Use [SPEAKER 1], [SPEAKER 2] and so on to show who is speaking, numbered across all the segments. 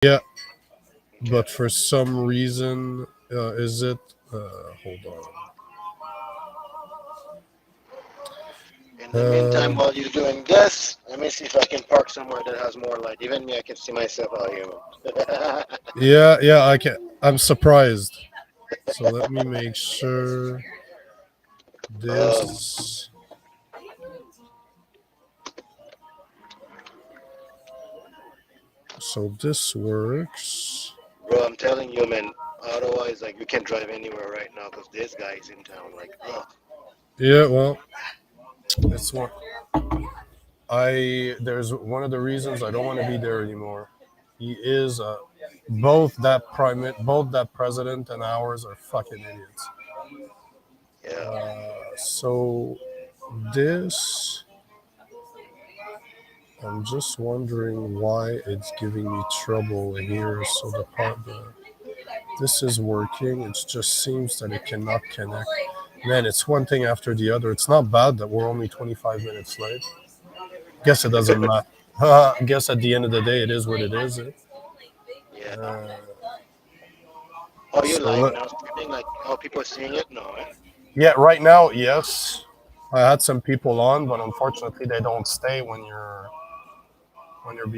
[SPEAKER 1] Yeah,
[SPEAKER 2] Okay.
[SPEAKER 1] but for some reason, is it? Hold on.
[SPEAKER 2] In the meantime,
[SPEAKER 1] Uh,
[SPEAKER 2] while you're doing this, let me see if I can park somewhere that has more light. Even me, I can see myself out here.
[SPEAKER 1] yeah, yeah. I can. I'm surprised. So let me make sure
[SPEAKER 2] um,
[SPEAKER 1] this. So this works.
[SPEAKER 2] bro, I'm telling you, man. Otherwise, like, you can't drive anywhere right now because this guy is in town. Like, ugh.
[SPEAKER 1] Yeah, well, it's one. I there's one of the reasons I don't want to be there anymore. He is both that president and ours are fucking idiots.
[SPEAKER 2] Yeah.
[SPEAKER 1] So this, I'm just wondering why it's giving me trouble here. So this is working. It just seems that it cannot connect. Man, it's one thing after the other. It's not bad that we're only 25 minutes late. Guess it doesn't matter. I guess at the end of the day, it is what it is.
[SPEAKER 2] Yeah.
[SPEAKER 1] Uh,
[SPEAKER 2] Oh, you
[SPEAKER 1] so
[SPEAKER 2] live
[SPEAKER 1] let,
[SPEAKER 2] now streaming? Like, oh, people are seeing it? No, eh?
[SPEAKER 1] yeah, right now, yes. I had some people on, but unfortunately, they don't stay when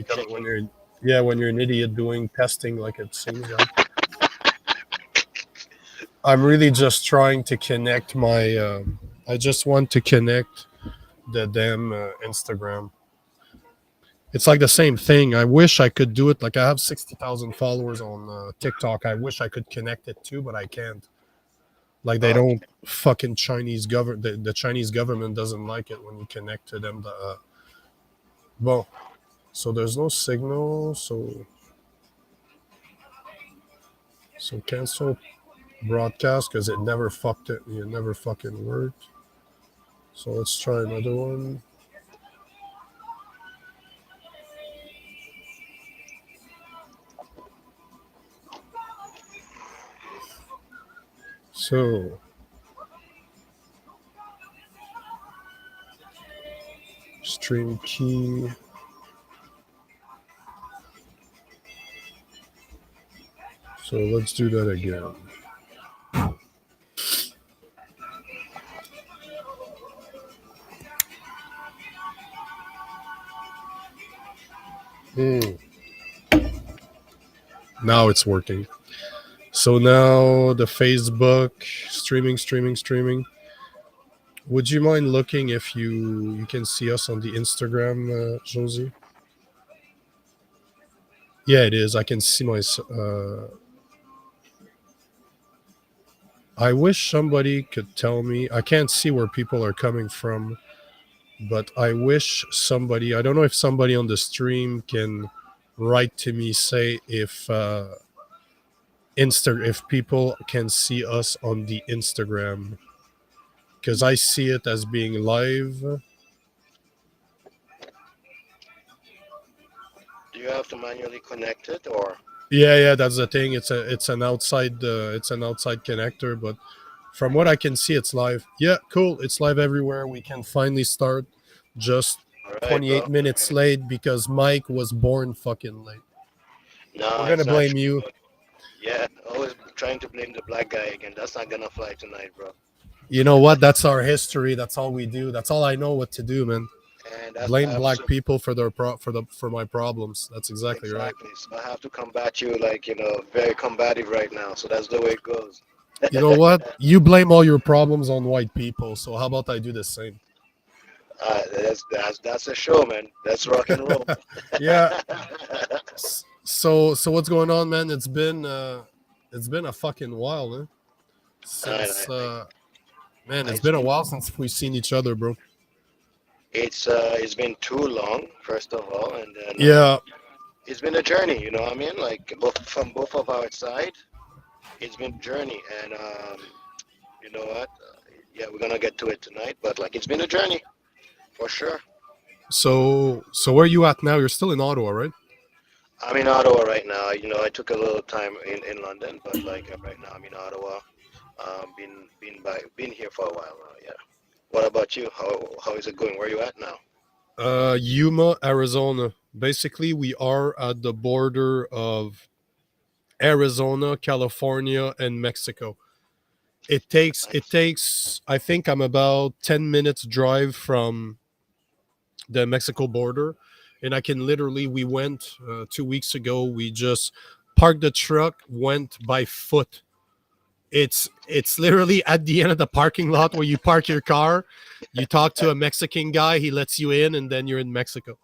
[SPEAKER 2] Checking.
[SPEAKER 1] you're yeah when you're an idiot doing testing like it seems like. I'm really just trying to connect my. I just want to connect the damn Instagram. It's like the same thing. I wish I could do it. Like I have 60,000 followers on TikTok. I wish I could connect it too, but I can't. Like they
[SPEAKER 2] Okay.
[SPEAKER 1] don't fucking Chinese government. The Chinese government doesn't like it when you connect to them. Well, so there's no signal. So cancel broadcast because it never fucked it. It never fucking worked. So let's try another one. So stream key. So let's do that again. Hmm. Now it's working. So now the Facebook streaming. Would you mind looking if you can see us on the Instagram, Josie? Yeah, it is. I can see my. I wish somebody could tell me. I can't see where people are coming from, but I wish somebody. I don't know if somebody on the stream can write to me say if people can see us on the Instagram because I see it as being live.
[SPEAKER 2] Do you have to manually connect it or?
[SPEAKER 1] Yeah, yeah, that's the thing. It's an outside connector, but from what I can see, it's live. Yeah, cool. It's live everywhere. We can finally start. Just
[SPEAKER 2] All right,
[SPEAKER 1] 28
[SPEAKER 2] bro.
[SPEAKER 1] minutes late because Mike was born fucking late.
[SPEAKER 2] No,
[SPEAKER 1] We're gonna
[SPEAKER 2] it's not
[SPEAKER 1] blame
[SPEAKER 2] true.
[SPEAKER 1] you.
[SPEAKER 2] Yeah, always trying to blame the black guy again. That's not gonna fly tonight, bro.
[SPEAKER 1] You know what? That's our history. That's all we do. That's all I know what to do, man.
[SPEAKER 2] And that's
[SPEAKER 1] Blame black
[SPEAKER 2] absolutely
[SPEAKER 1] people for for my problems. That's exactly right.
[SPEAKER 2] exactly. So I have to combat you, like, very combative right now. So that's the way it goes.
[SPEAKER 1] You know what? You blame all your problems on white people. So how about I do the same?
[SPEAKER 2] That's a show, man. That's rock and roll.
[SPEAKER 1] Yeah. So what's going on, man? It's been a fucking while, eh?
[SPEAKER 2] I,
[SPEAKER 1] Since
[SPEAKER 2] I,
[SPEAKER 1] man, it's
[SPEAKER 2] it's
[SPEAKER 1] been a
[SPEAKER 2] been
[SPEAKER 1] while since we've seen each other, bro.
[SPEAKER 2] it's been too long, first of all, and then
[SPEAKER 1] Yeah.
[SPEAKER 2] it's been a journey. You know what I mean? Like from both of our side, it's been a journey, and you know what? Yeah, we're gonna get to it tonight, but like it's been a journey for sure.
[SPEAKER 1] So where you at now? You're still in Ottawa, right?
[SPEAKER 2] I'm in Ottawa right now. I took a little time in London, but like right now I'm in Ottawa. Been here for a while now. Yeah. What about you? How is it going? Where are you at now?
[SPEAKER 1] Yuma, Arizona. Basically, we are at the border of Arizona, California, and Mexico.
[SPEAKER 2] Nice.
[SPEAKER 1] I think I'm about 10 minutes drive from the Mexico border, and I can literally we went 2 weeks ago. We just parked the truck, went by foot. It's literally at the end of the parking lot where you park your car. You talk to a Mexican guy, he lets you in, and then you're in Mexico.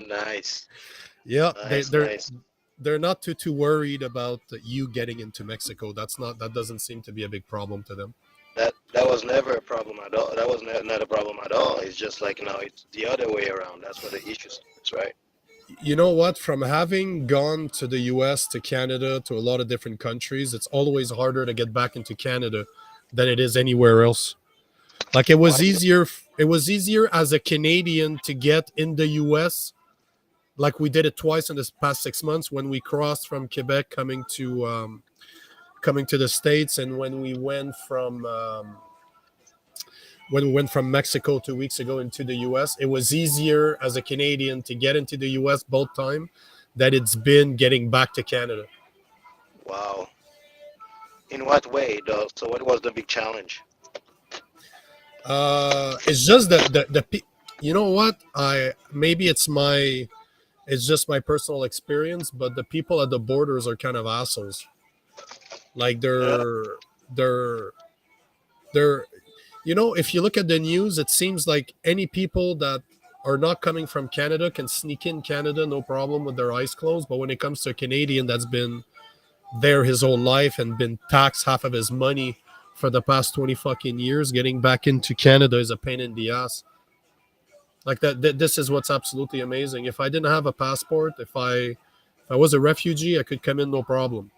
[SPEAKER 2] Nice,
[SPEAKER 1] Yeah,
[SPEAKER 2] nice, nice.
[SPEAKER 1] they're not too worried about you getting into Mexico. That doesn't seem to be a big problem to them.
[SPEAKER 2] That was never a problem at all. That was not a problem at all. It's just like now it's the other way around. That's where the issue starts, right?
[SPEAKER 1] You know what? From having gone to the US, to Canada, to a lot of different countries, it's always harder to get back into Canada than it is anywhere else. Like
[SPEAKER 2] Why so?
[SPEAKER 1] it was easier as a Canadian to get in the US, like we did it twice in this past 6 months when we crossed from Quebec coming to the States, and when we went from Mexico 2 weeks ago into the US. It was easier as a Canadian to get into the US both time that it's been getting back to Canada.
[SPEAKER 2] Wow. In what way, though? So what was the big challenge?
[SPEAKER 1] It's just you know what, I maybe it's just my personal experience, but the people at the borders are kind of assholes. Like
[SPEAKER 2] Yeah.
[SPEAKER 1] they're they're if you look at the news, it seems like any people that are not coming from Canada can sneak in Canada no problem with their eyes closed. But when it comes to a Canadian that's been there his whole life and been taxed half of his money for the past 20 fucking years, getting back into Canada is a pain in the ass. Like this is what's absolutely amazing. If I didn't have a passport, if I was a refugee, I could come in no problem.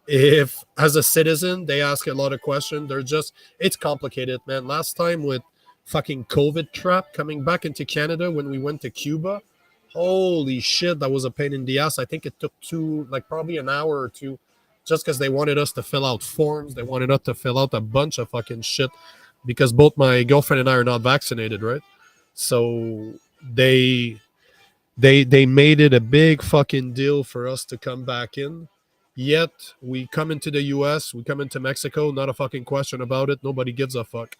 [SPEAKER 1] If as a citizen they ask a lot of questions, they're just it's complicated, man. Last time with fucking COVID trap coming back into Canada when we went to Cuba, holy shit, that was a pain in the ass. I think it took probably an hour or two, just because they wanted us to fill out forms. They wanted us to fill out a bunch of fucking shit because both my girlfriend and I are not vaccinated, right? So they made it a big fucking deal for us to come back in. Yet we come into the US, we come into Mexico, not a fucking question about it. Nobody gives a fuck.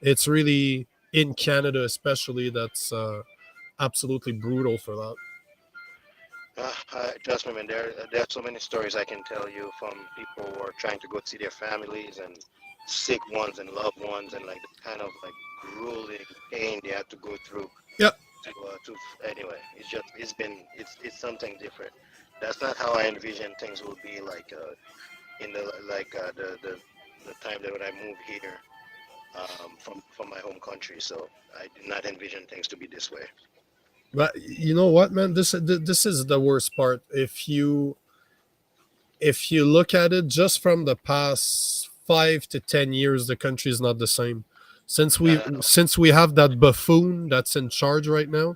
[SPEAKER 1] It's really in Canada, especially, that's absolutely brutal for that.
[SPEAKER 2] Trust me, man. There are so many stories I can tell you from people who are trying to go see their families and sick ones and loved ones, and like the kind of like grueling pain they had to go through
[SPEAKER 1] Yeah,
[SPEAKER 2] anyway. It's something different. That's not how I envision things will be like in the like the time that when I moved here from my home country. So I did not envision things to be this way.
[SPEAKER 1] but you know what, man? This is the worst part. If you look at it just from the past 5 to 10 years, the country is not the same.
[SPEAKER 2] Not at all.
[SPEAKER 1] Since we have that buffoon that's in charge right now,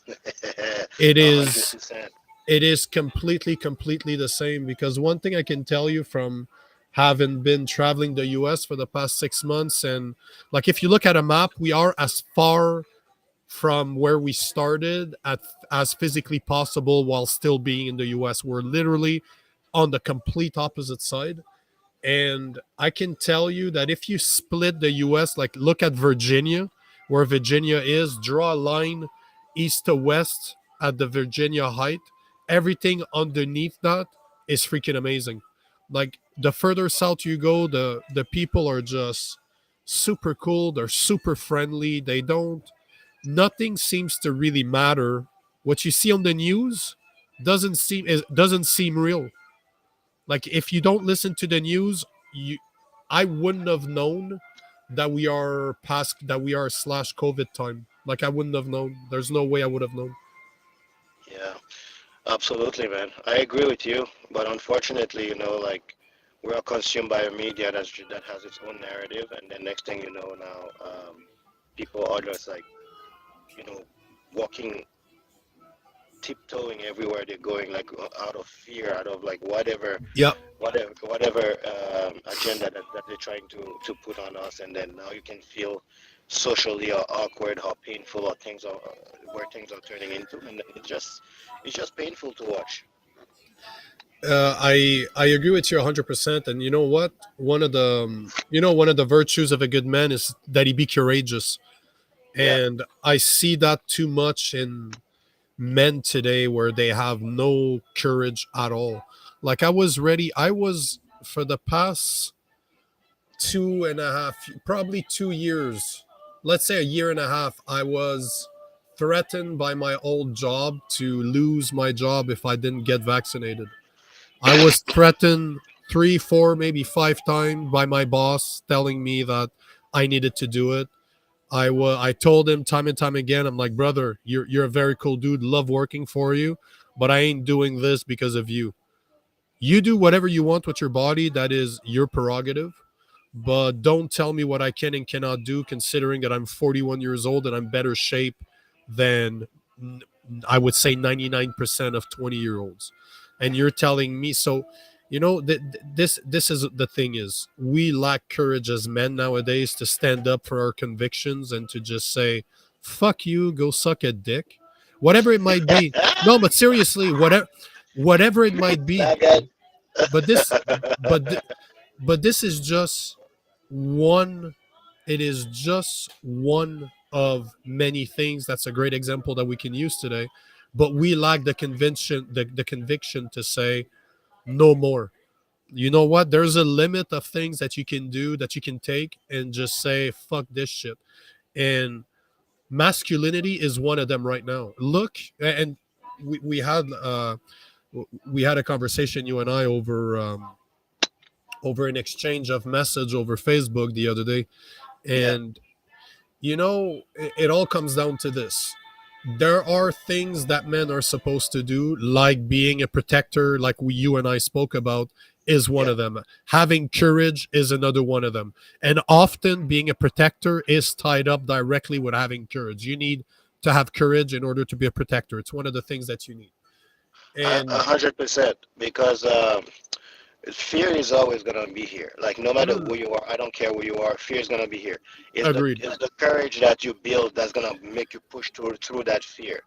[SPEAKER 1] it
[SPEAKER 2] A hundred
[SPEAKER 1] is
[SPEAKER 2] percent.
[SPEAKER 1] it is completely the same. Because one thing I can tell you from having been traveling the US for the past 6 months, and like if you look at a map, we are as far from where we started as physically possible while still being in the US. We're literally on the complete opposite side. And I can tell you that if you split the US, like look at Virginia, where Virginia is, draw a line east to west at the Virginia height, everything underneath that is freaking amazing. Like the further south you go, the people are just super cool, they're super friendly. They don't Nothing seems to really matter. What you see on the news doesn't seem real. Like if you don't listen to the news, you I wouldn't have known that we are slash COVID time. Like I wouldn't have known. There's no way I would have known.
[SPEAKER 2] Yeah, absolutely, man. I agree with you, but unfortunately, like we're all consumed by a media that has its own narrative, and then next thing you know, now people are just like you know walking tiptoeing everywhere they're going, like out of fear, out of like
[SPEAKER 1] Yeah.
[SPEAKER 2] whatever agenda that they're trying to put on us, and then now you can feel socially or awkward, how painful or things are, where things are turning into, and it's just painful to watch.
[SPEAKER 1] I agree with you 100%. And you know what? One of the virtues of a good man is that he be courageous.
[SPEAKER 2] Yeah.
[SPEAKER 1] And I see that too much in men today, where they have no courage at all. Like I was ready. I was for the past 2.5, probably 2 years, let's say a year and a half, I was threatened by my old job to lose my job if I didn't get vaccinated. I was threatened three, four, maybe 5 times by my boss, telling me that I needed to do it. I told him time and time again, I'm like, brother, you're a very cool dude, love working for you, but I ain't doing this because of you. You do whatever you want with your body, that is your prerogative, but don't tell me what I can and cannot do, considering that I'm 41 years old and I'm better shape than, I would say, 99% of 20-year-olds. And you're telling me so. This is the thing is, we lack courage as men nowadays to stand up for our convictions and to just say, fuck you, go suck a dick, whatever it might be. No, but seriously, whatever it might be.
[SPEAKER 2] That guy.
[SPEAKER 1] But this but but this is just one it is just one of many things. That's a great example that we can use today, but we lack the conviction to say no more. You know what, there's a limit of things that you can do, that you can take, and just say fuck this shit. And masculinity is one of them right now. Look, and we had we had a conversation, you and I, over an exchange of message over Facebook the other day.
[SPEAKER 2] Yeah.
[SPEAKER 1] And it all comes down to this. There are things that men are supposed to do, like being a protector, like you and I spoke about, is one
[SPEAKER 2] Yeah.
[SPEAKER 1] of them. Having courage is another one of them. And often being a protector is tied up directly with having courage. You need to have courage in order to be a protector. It's one of the things that you need.
[SPEAKER 2] A
[SPEAKER 1] And
[SPEAKER 2] 100%, because fear is always gonna be here. Like no matter
[SPEAKER 1] mm,
[SPEAKER 2] who you are, I don't care who you are. Fear is gonna be here. It's the
[SPEAKER 1] agreed.
[SPEAKER 2] it's the courage that you build that's gonna make you push through that fear.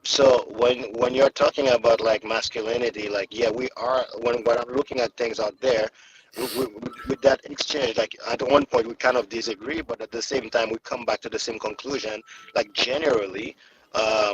[SPEAKER 2] So when you're talking about like masculinity, like yeah, we are. When I'm looking at things out there, with that exchange, like at one point we kind of disagree, but at the same time we come back to the same conclusion. Like generally,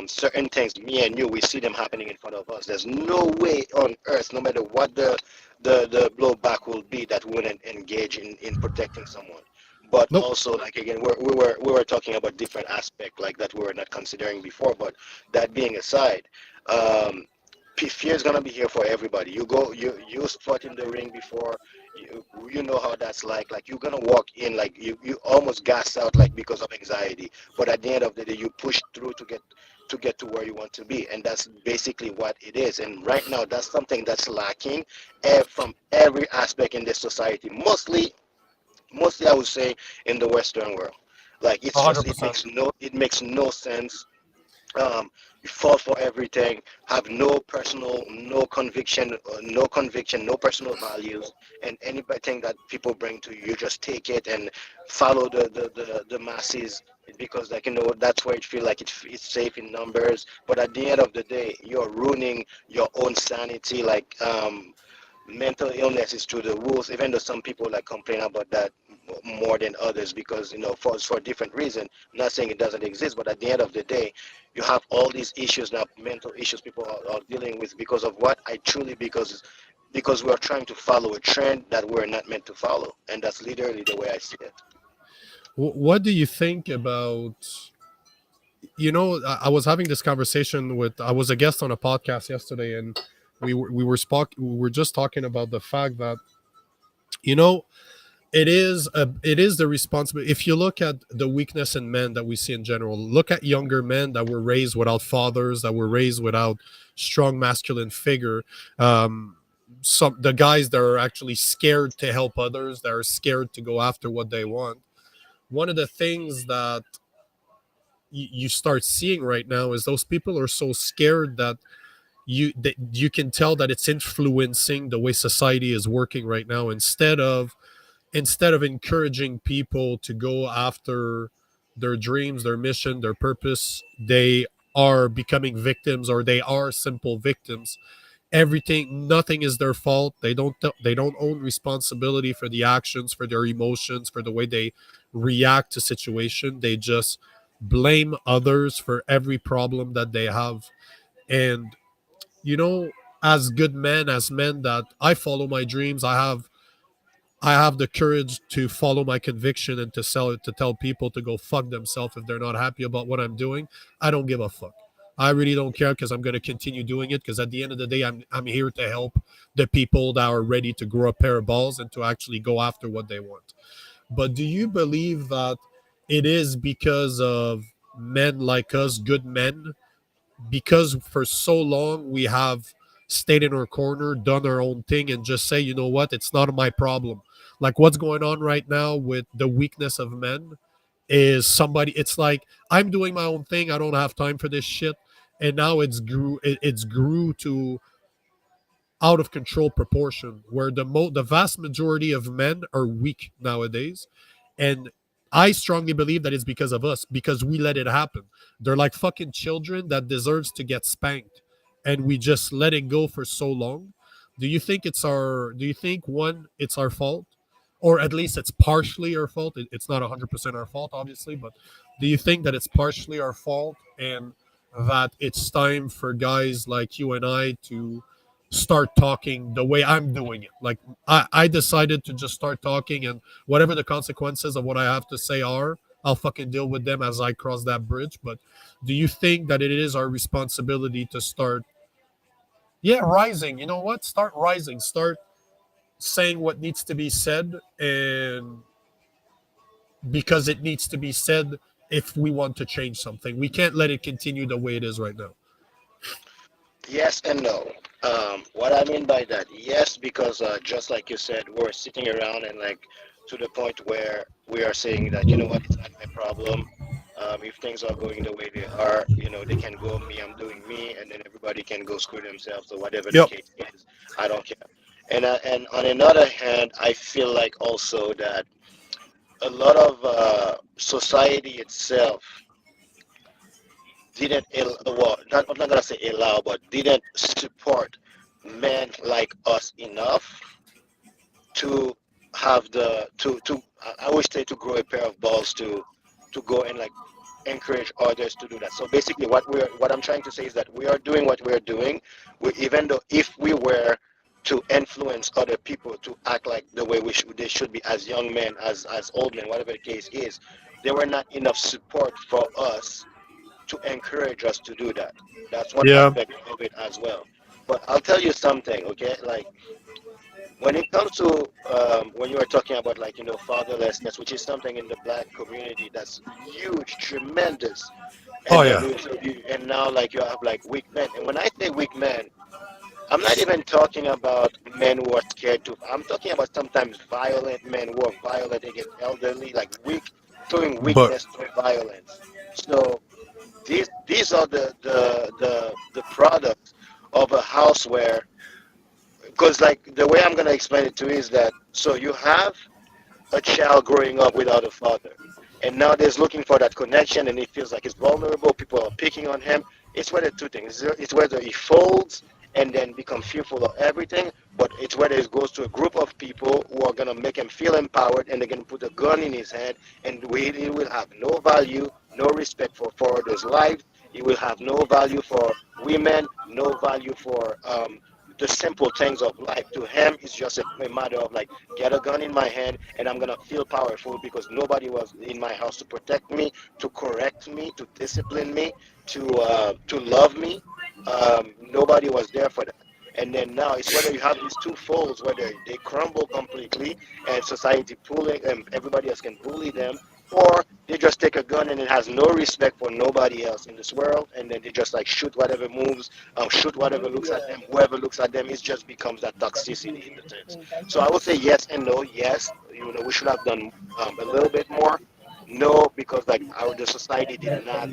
[SPEAKER 2] certain things, me and you, we see them happening in front of us. There's no way on earth, no matter what the blowback will be, that we wouldn't engage in protecting someone. But
[SPEAKER 1] Nope.
[SPEAKER 2] also, like again, we were talking about different aspect like that we were not considering before. But that being aside, um, fear is gonna be here for everybody. You fought in the ring before. You know how that's like. Like you're gonna walk in like you almost gas out like because of anxiety. But at the end of the day, you push through to get to where you want to be, and that's basically what it is. And right now, that's something that's lacking from every aspect in this society. Mostly I would say in the Western world. Like it's just it makes no sense. You fall for everything, have no personal, no conviction, no personal values, and anything that people bring to you, you just take it and follow the masses because, like, that's where it feel like it's safe in numbers. But at the end of the day, you're ruining your own sanity. Like, mental illness is through the rules, even though some people like complain about that more than others because for different reason. I'm not saying it doesn't exist, but at the end of the day, you have all these issues now, mental issues people are dealing with because of what? I truly because we're trying to follow a trend that we're not meant to follow, and that's literally the way I see it.
[SPEAKER 1] What do you think about? I was having this conversation with. I was a guest on a podcast yesterday, and we were just talking about the fact that you know it is the responsibility. If you look at the weakness in men that we see in general, look at younger men that were raised without fathers, that were raised without strong masculine figure. um some the guys that are actually scared to help others, that are scared to go after what they want. One of the things that you start seeing right now is those people are so scared that you can tell that it's influencing the way society is working right now. Instead of instead of encouraging people to go after their dreams, their mission, their purpose, they are becoming victims, or they are simple victims. Everything, nothing is their fault. They don't own responsibility for the actions, for their emotions, for the way they react to situation. They just blame others for every problem that they have. And you know, as good men, as men that I follow my dreams, I have the courage to follow my conviction and to tell people to go fuck themselves if they're not happy about what I'm doing. I don't give a fuck. I really don't care, because I'm going to continue doing it, because at the end of the day, I'm here to help the people that are ready to grow a pair of balls and to actually go after what they want. But do you believe that it is because of men like us, good men, because for so long we have stayed in our corner, done our own thing, and just say, you know what, it's not my problem. Like what's going on right now with the weakness of men is somebody. It's like I'm doing my own thing. I don't have time for this shit, and now it's grew to out of control proportion where the vast majority of men are weak nowadays. And I strongly believe that it's because of us, because we let it happen. They're like fucking children that deserves to get spanked, and we just let it go for so long. Do you think, one, it's our fault, or at least it's partially our fault? It's not 100% our fault, obviously, but do you think that it's partially our fault, and that it's time for guys like you and I to start talking the way I'm doing it? Like I decided to just start talking, and whatever the consequences of what I have to say are, I'll fucking deal with them as I cross that bridge. But do you think that it is our responsibility to start, yeah, rising? You know what? Start rising. Start saying what needs to be said, and because it needs to be said, if we want to change something, we can't let it continue the way it is right now.
[SPEAKER 2] Yes and no. What I mean by that, yes, because just like you said, we're sitting around and like to the point where we are saying that, you know what, it's not my problem. If things are going the way they are, you know, they can go me, I'm doing me, and then everybody can go screw themselves or whatever the
[SPEAKER 1] Yep.
[SPEAKER 2] case is. I don't care. And on another hand, I feel like also that a lot of society itself didn't well, I'm not gonna say allow, but didn't support men like us enough to have the to I always say to grow a pair of balls to go and like encourage others to do that. So basically, what I'm trying to say is that we are doing what we're doing. Even though if we were to influence other people to act like the way they should be as young men, as old men, whatever the case is, there were not enough support for us to encourage us to do that. That's one
[SPEAKER 1] Yeah.
[SPEAKER 2] aspect of it as well. But I'll tell you something, okay? Like when it comes to when you were talking about like fatherlessness, which is something in the black community that's huge, tremendous,
[SPEAKER 1] Oh
[SPEAKER 2] and then
[SPEAKER 1] yeah.
[SPEAKER 2] and now like you have like weak men, and when I say weak men, I'm not even talking about men who are scared to. I'm talking about sometimes violent men who are violent against elderly, like weak, showing
[SPEAKER 1] But
[SPEAKER 2] weakness through violence. So these are the products of a house where, because like the way I'm gonna explain it to you is that so you have a child growing up without a father, and now there's looking for that connection, and he feels like he's vulnerable. People are picking on him. It's whether two things. It's whether he folds and then become fearful of everything, but it's whether he goes to a group of people who are gonna make him feel empowered, and they're gonna put a gun in his head, and he will have no value, no respect for others' lives. He will have no value for women, no value for the simple things of life. To him, it's just a matter of like, get a gun in my hand, and I'm gonna feel powerful because nobody was in my house to protect me, to correct me, to discipline me, to love me. Nobody was there for that. And then now it's whether you have these two folds, whether they crumble completely and society pulling and everybody else can bully them, or they just take a gun and it has no respect for nobody else in this world, and then they just like shoot whatever moves, shoot whatever looks at them, whoever looks at them. It just becomes that toxicity in the things. So I would say yes and no. Yes, we should have done a little bit more. No, because like the society did not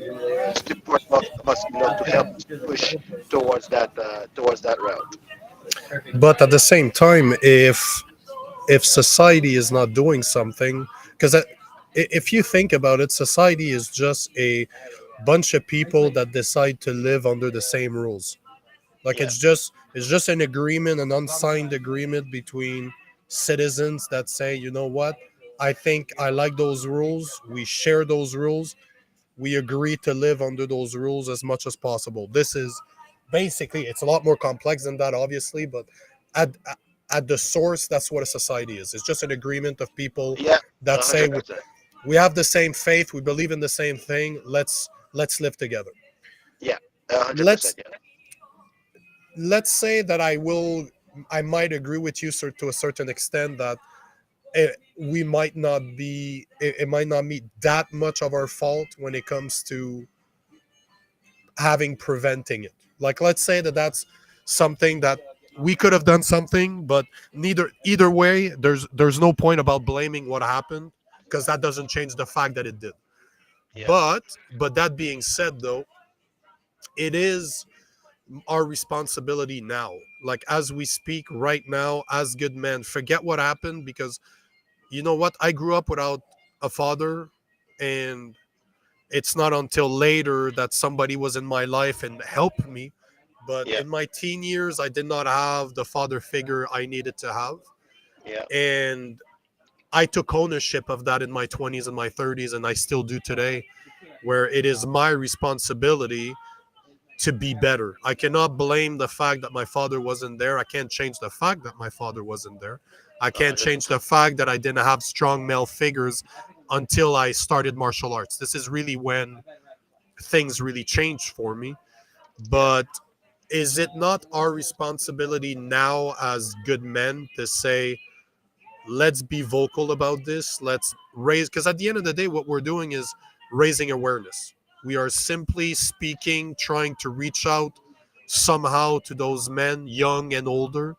[SPEAKER 2] support us enough to help us push towards that route.
[SPEAKER 1] at the same time, if society is not doing something, because if you think about it, society is just a bunch of people that decide to live under the same rules. Like
[SPEAKER 2] Yeah,
[SPEAKER 1] it's just an agreement, an unsigned agreement between citizens that say, you know what, I think I like those rules. We share those rules. We agree to live under those rules as much as possible. This is basically, it's a lot more complex than that, obviously, but at at the source, that's what a society is. It's just an agreement of people
[SPEAKER 2] yeah,
[SPEAKER 1] that
[SPEAKER 2] a
[SPEAKER 1] say
[SPEAKER 2] hundred
[SPEAKER 1] we,
[SPEAKER 2] percent.
[SPEAKER 1] we have the same faith, we believe in the same thing. Let's live together.
[SPEAKER 2] Yeah, 100%.
[SPEAKER 1] Let's
[SPEAKER 2] Yeah,
[SPEAKER 1] let's say that I might agree with you, sir, to a certain extent that we might not be it might not be that much of our fault when it comes to having preventing it. Like, let's say that that's something that we could have done something, but neither either way, there's no point about blaming what happened, because that doesn't change the fact that it did.
[SPEAKER 2] yeah,
[SPEAKER 1] But that being said, though, it is our responsibility now, like as we speak right now, as good men, forget what happened, because you know what, I grew up without a father, and it's not until later that somebody was in my life and helped me. But
[SPEAKER 2] yeah,
[SPEAKER 1] in my teen years, I did not have the father figure I needed to have.
[SPEAKER 2] yeah,
[SPEAKER 1] And I took ownership of that in my 20s and my 30s, and I still do today, where it is my responsibility to be better. I cannot blame the fact that my father wasn't there. I can't change the fact that my father wasn't there. I
[SPEAKER 2] a
[SPEAKER 1] can't
[SPEAKER 2] hundred
[SPEAKER 1] change the
[SPEAKER 2] percent.
[SPEAKER 1] fact that I didn't have strong male figures until I started martial arts. This is really when things really changed for me.
[SPEAKER 2] Yeah,
[SPEAKER 1] But is it not our responsibility now as good men to say, let's be vocal about this? Let's raise, because at the end of the day, what we're doing is raising awareness. We are simply speaking, trying to reach out somehow to those men, young and older,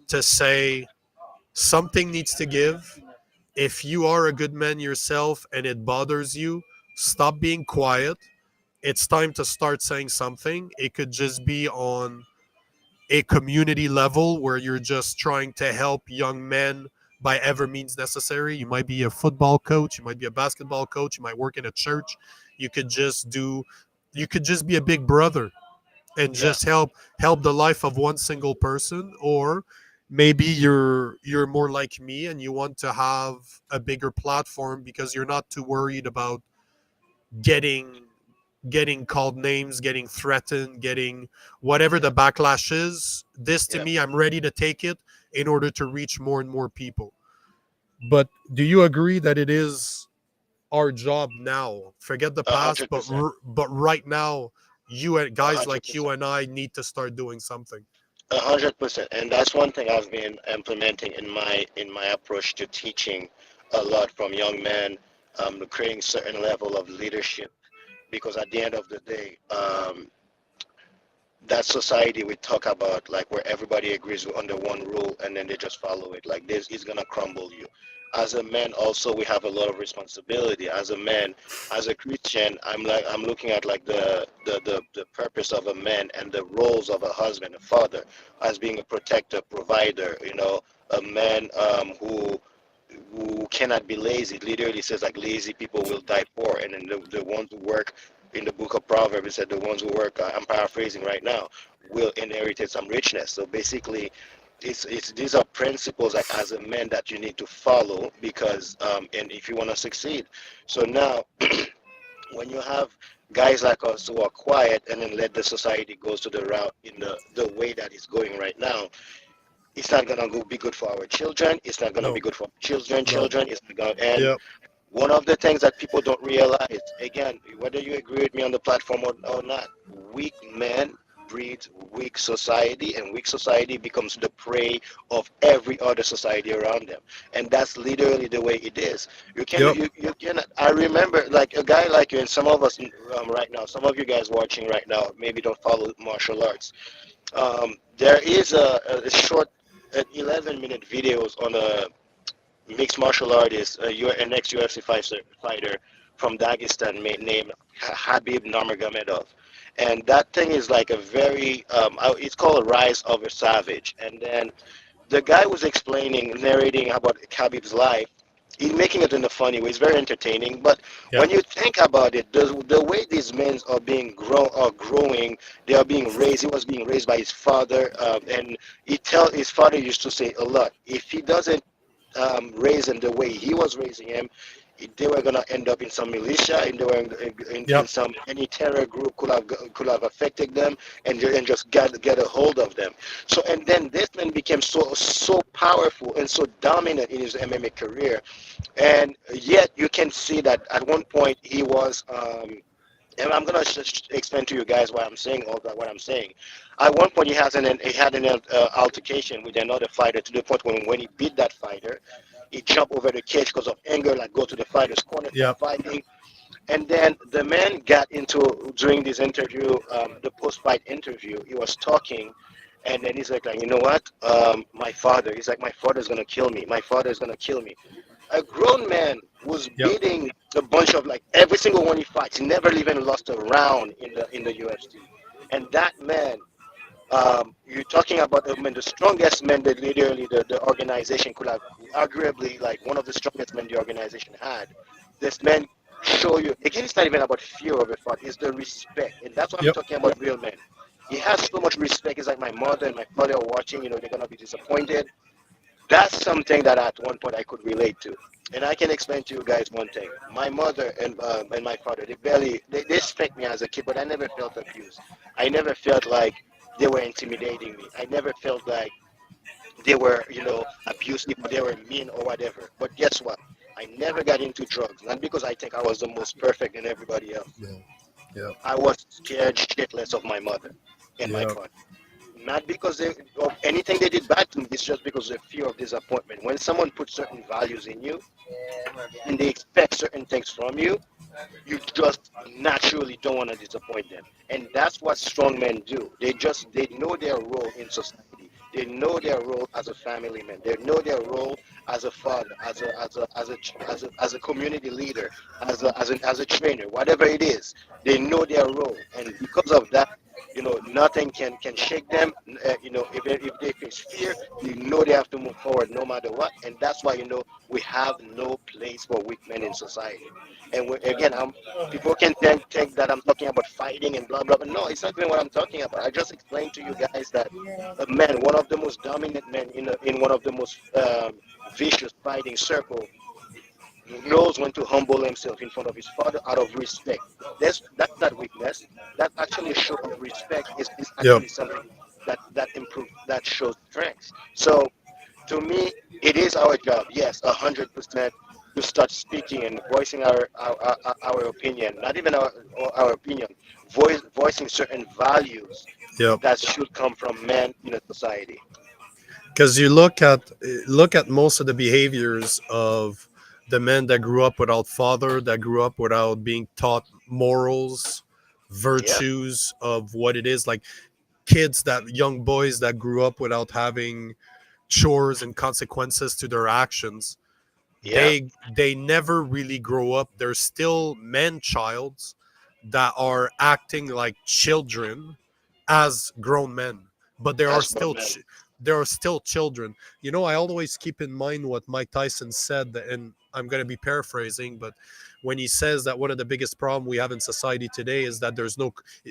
[SPEAKER 1] to say something needs to give. If you are a good man yourself and it bothers you, stop being quiet. It's time to start saying something. It could just be on a community level where you're just trying to help young men by ever means necessary. You might be a football coach, you might be a basketball coach, you might work in a church. You could just do you could just be a big brother and
[SPEAKER 2] yeah,
[SPEAKER 1] just help the life of one single person. Or maybe you're more like me and you want to have a bigger platform because you're not too worried about getting getting called names, getting threatened, getting whatever
[SPEAKER 2] yeah,
[SPEAKER 1] the backlash is. This to
[SPEAKER 2] yeah,
[SPEAKER 1] me, I'm ready to take it in order to reach more and more people. But do you agree that it is our job now? Forget the
[SPEAKER 2] a
[SPEAKER 1] past,
[SPEAKER 2] hundred percent.
[SPEAKER 1] but right now, you and
[SPEAKER 2] A
[SPEAKER 1] guys
[SPEAKER 2] hundred
[SPEAKER 1] like you
[SPEAKER 2] percent.
[SPEAKER 1] and I need to start doing something.
[SPEAKER 2] 100%. And that's one thing I've been implementing in my approach to teaching a lot from young men, creating certain level of leadership. Because at the end of the day, that society we talk about, like where everybody agrees under one rule and then they just follow it, like this is gonna crumble you. As a man, also we have a lot of responsibility. As a man, as a Christian, I'm looking at like the purpose of a man and the roles of a husband, a father, as being a protector, provider. A man who cannot be lazy. It literally says like lazy people will die poor, and then the ones who work in the book of Proverbs, it said the ones who work, I'm paraphrasing right now, will inherit some richness. So basically, it's these are principles like as a man that you need to follow because and if you want to succeed. So now when you have guys like us who are quiet and then let the society goes to the route in the way that it's going right now, it's not gonna go be good for our children. It's not gonna be
[SPEAKER 1] No,
[SPEAKER 2] good for children.
[SPEAKER 1] no.
[SPEAKER 2] Children. It's not gonna. And
[SPEAKER 1] Yep.
[SPEAKER 2] one of the things that people don't realize, again, whether you agree with me on the platform or not, weak men breeds weak society, and weak society becomes the prey of every other society around them. And that's literally the way it is.
[SPEAKER 1] Yep.
[SPEAKER 2] You cannot. I remember like a guy like you, and some of us right now, some of you guys watching right now, maybe don't follow martial arts. There is a short, 11-minute videos on a mixed martial artist, an ex-UFC fighter from Dagestan named Habib Nurmagomedov. And that thing is like a very, it's called a Rise of a Savage. And then the guy was explaining, narrating about Khabib's life. He's making it in a funny way. It's very entertaining. But
[SPEAKER 1] Yeah.
[SPEAKER 2] when you think about it, the way these men are being growing, they are being raised. He was being raised by his father, and his father used to say a lot. If he doesn't raise him the way he was raising him, they were gonna end up in some militia, and they were in
[SPEAKER 1] Yep.
[SPEAKER 2] some any terror group could have affected them, and just get a hold of them. So and then this man became so powerful and so dominant in his MMA career, and yet you can see that at one point he was. And I'm gonna just explain to you guys why I'm saying all that. What I'm saying, at one point he had an altercation with another fighter to the point when he beat that fighter, he jumped over the cage because of anger, like go to the fighter's corner, start
[SPEAKER 1] Yep.
[SPEAKER 2] fighting, and then the man got into during this interview, the post-fight interview, he was talking, and then he's like, you know what? My father. He's like, my father's gonna kill me. My father's gonna kill me. A grown man was
[SPEAKER 1] Yep.
[SPEAKER 2] beating a bunch of like every single one he fights. He never even lost a round in the UFC. And that man, you're talking about the strongest man that literally the organization could have, arguably like one of the strongest men the organization had. This man show you again. It's not even about fear of a fight. It's the respect, and that's what I'm
[SPEAKER 1] Yep.
[SPEAKER 2] talking about. Real men. He has so much respect. It's like my mother and my father are watching. They're gonna be disappointed. That's something that at one point I could relate to. And I can explain to you guys one thing. My mother and my father, they respect me as a kid, but I never felt abused. I never felt like they were intimidating me. I never felt like they were, abusive or they were mean or whatever. But guess what? I never got into drugs, not because I think I was the most perfect than everybody else.
[SPEAKER 1] Yeah. Yep.
[SPEAKER 2] I was scared shitless of my mother and my
[SPEAKER 1] Yep.
[SPEAKER 2] father. Not because of anything they did bad to me, it's just because of fear of disappointment. When someone puts certain values in you and they expect certain things from you, you just naturally don't want to disappoint them. And that's what strong men do. They know their role in society. They know their role as a family man. They know their role as a father, as a community leader, as a trainer, whatever it is. They know their role, and because of that, nothing can shake them. If they face fear, they have to move forward no matter what. And that's why we have no place for weak men in society. And again, people can think that I'm talking about fighting and blah blah. But no, it's not even what I'm talking about. I just explained to you guys that a man, one of the most dominant men in one of the most vicious fighting circle, knows when to humble himself in front of his father out of respect. That's not weakness. That actually a show of respect is
[SPEAKER 1] Yep.
[SPEAKER 2] actually something that shows strength. So to me, it is our job, yes, 100%, to start speaking and voicing our opinion, not even our opinion, voicing certain values
[SPEAKER 1] Yep.
[SPEAKER 2] that should come from men in a society.
[SPEAKER 1] Because you look at most of the behaviors of the men that grew up without father, that grew up without being taught morals,
[SPEAKER 2] Yeah,
[SPEAKER 1] virtues of what it is, like kids, that young boys that grew up without having chores and consequences to their actions.
[SPEAKER 2] yeah,
[SPEAKER 1] They never really grow up. They're still men childs that are acting like children as grown men, but
[SPEAKER 2] as grown men.
[SPEAKER 1] there are still children. I always keep in mind what Mike Tyson said, and I'm going to be paraphrasing, but when he says that one of the biggest problem we have in society today is that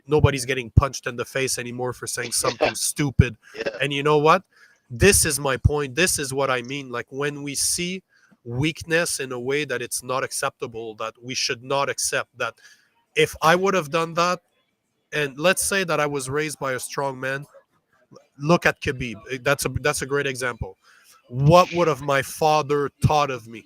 [SPEAKER 1] nobody's getting punched in the face anymore for saying something stupid.
[SPEAKER 2] Yeah,
[SPEAKER 1] And you know what? This is my point. This is what I mean. Like when we see weakness in a way that it's not acceptable, that we should not accept, that if I would have done that, and let's say that I was raised by a strong man. Look at Khabib. That's a great example. What would have my father taught of me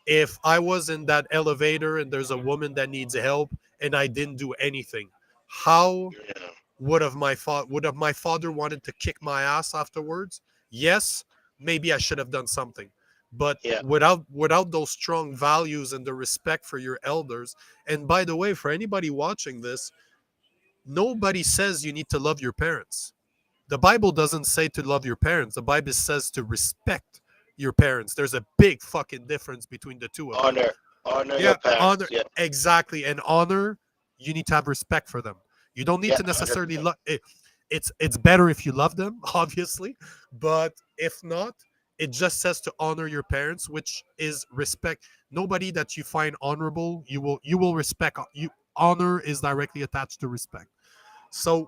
[SPEAKER 1] if I was in that elevator and there's a woman that needs help and I didn't do anything? How
[SPEAKER 2] yeah,
[SPEAKER 1] would have my father wanted to kick my ass afterwards? Yes, maybe I should have done something. But
[SPEAKER 2] yeah.
[SPEAKER 1] without those strong values and the respect for your elders, and by the way, for anybody watching this, nobody says you need to love your parents. The Bible doesn't say to love your parents. The Bible says to respect your parents. There's a big fucking difference between the two of them.
[SPEAKER 2] Honor your
[SPEAKER 1] Yeah,
[SPEAKER 2] parents.
[SPEAKER 1] honor,
[SPEAKER 2] Yeah,
[SPEAKER 1] exactly. And honor, you need to have respect for them. You don't need
[SPEAKER 2] yeah,
[SPEAKER 1] to necessarily
[SPEAKER 2] 100%.
[SPEAKER 1] love.
[SPEAKER 3] It's better if you love them, obviously, but if not, it just says to honor your parents, which is respect. Nobody that you find honorable, you will respect. You Honor is directly attached to respect. So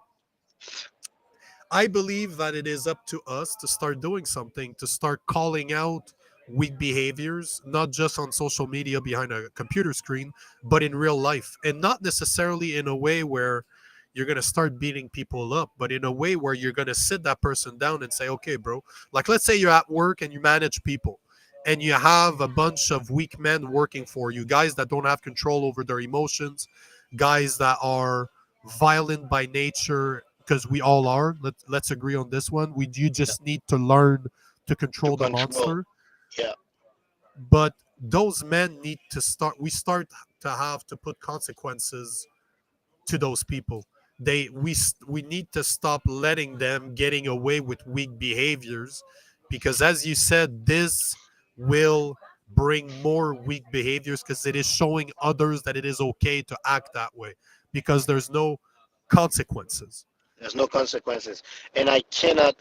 [SPEAKER 3] I believe that it is up to us to start doing something, to start calling out weak behaviors, not just on social media behind a computer screen, but in real life. And not necessarily in a way where you're going to start beating people up, but in a way where you're going to sit that person down and say, okay, bro, like let's say you're at work and you manage people and you have a bunch of weak men working for you, guys that don't have control over their emotions, guys that are violent by nature, because we all are. Let's agree on this one. You
[SPEAKER 2] Yeah.
[SPEAKER 3] just need to learn to
[SPEAKER 2] To
[SPEAKER 3] control the
[SPEAKER 2] control.
[SPEAKER 3] monster.
[SPEAKER 2] Yeah.
[SPEAKER 3] But those men need to start. We start to have to put consequences to those people. We need to stop letting them getting away with weak behaviors, because as you said, this will bring more weak behaviors because it is showing others that it is okay to act that way because there's no consequences.
[SPEAKER 2] There's no consequences, and I cannot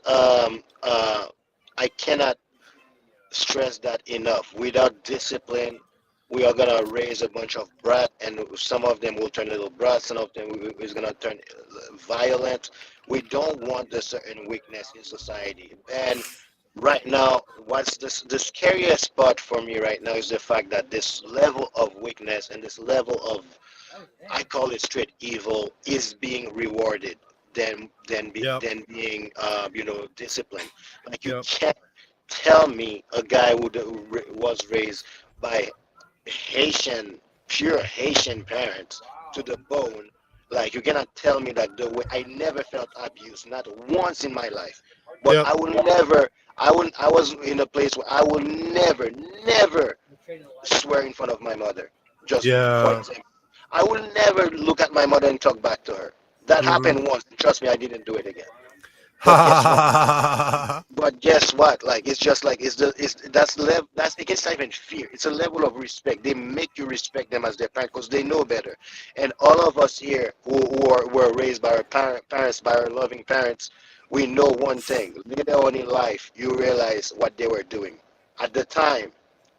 [SPEAKER 2] stress that enough. Without discipline, we are gonna raise a bunch of brat, and some of them will turn little brats. Some of them is gonna turn violent. We don't want the certain weakness in society. And right now, what's the scariest part for me right now is the fact that this level of weakness and this level of, I call it straight evil, is being rewarded
[SPEAKER 3] Yep.
[SPEAKER 2] than being disciplined. Like you
[SPEAKER 3] Yep.
[SPEAKER 2] can't tell me a guy who was raised by Haitian, pure Haitian parents to the bone. Like you cannot tell me that the way I never felt abuse, not once in my life. But
[SPEAKER 3] Yep.
[SPEAKER 2] I will never. I was in a place where I will never, never swear in front of my mother. Just for
[SPEAKER 3] Yeah.
[SPEAKER 2] example, I will never look at my mother and talk back to her. That
[SPEAKER 3] Hmm.
[SPEAKER 2] happened once. Trust me, I didn't do it again. But guess what? Like it's just like it's not even fear. It's a level of respect. They make you respect them as their parent because they know better. And all of us here were raised by our parents, by our loving parents, we know one thing. Later on in life, you realize what they were doing. At the time,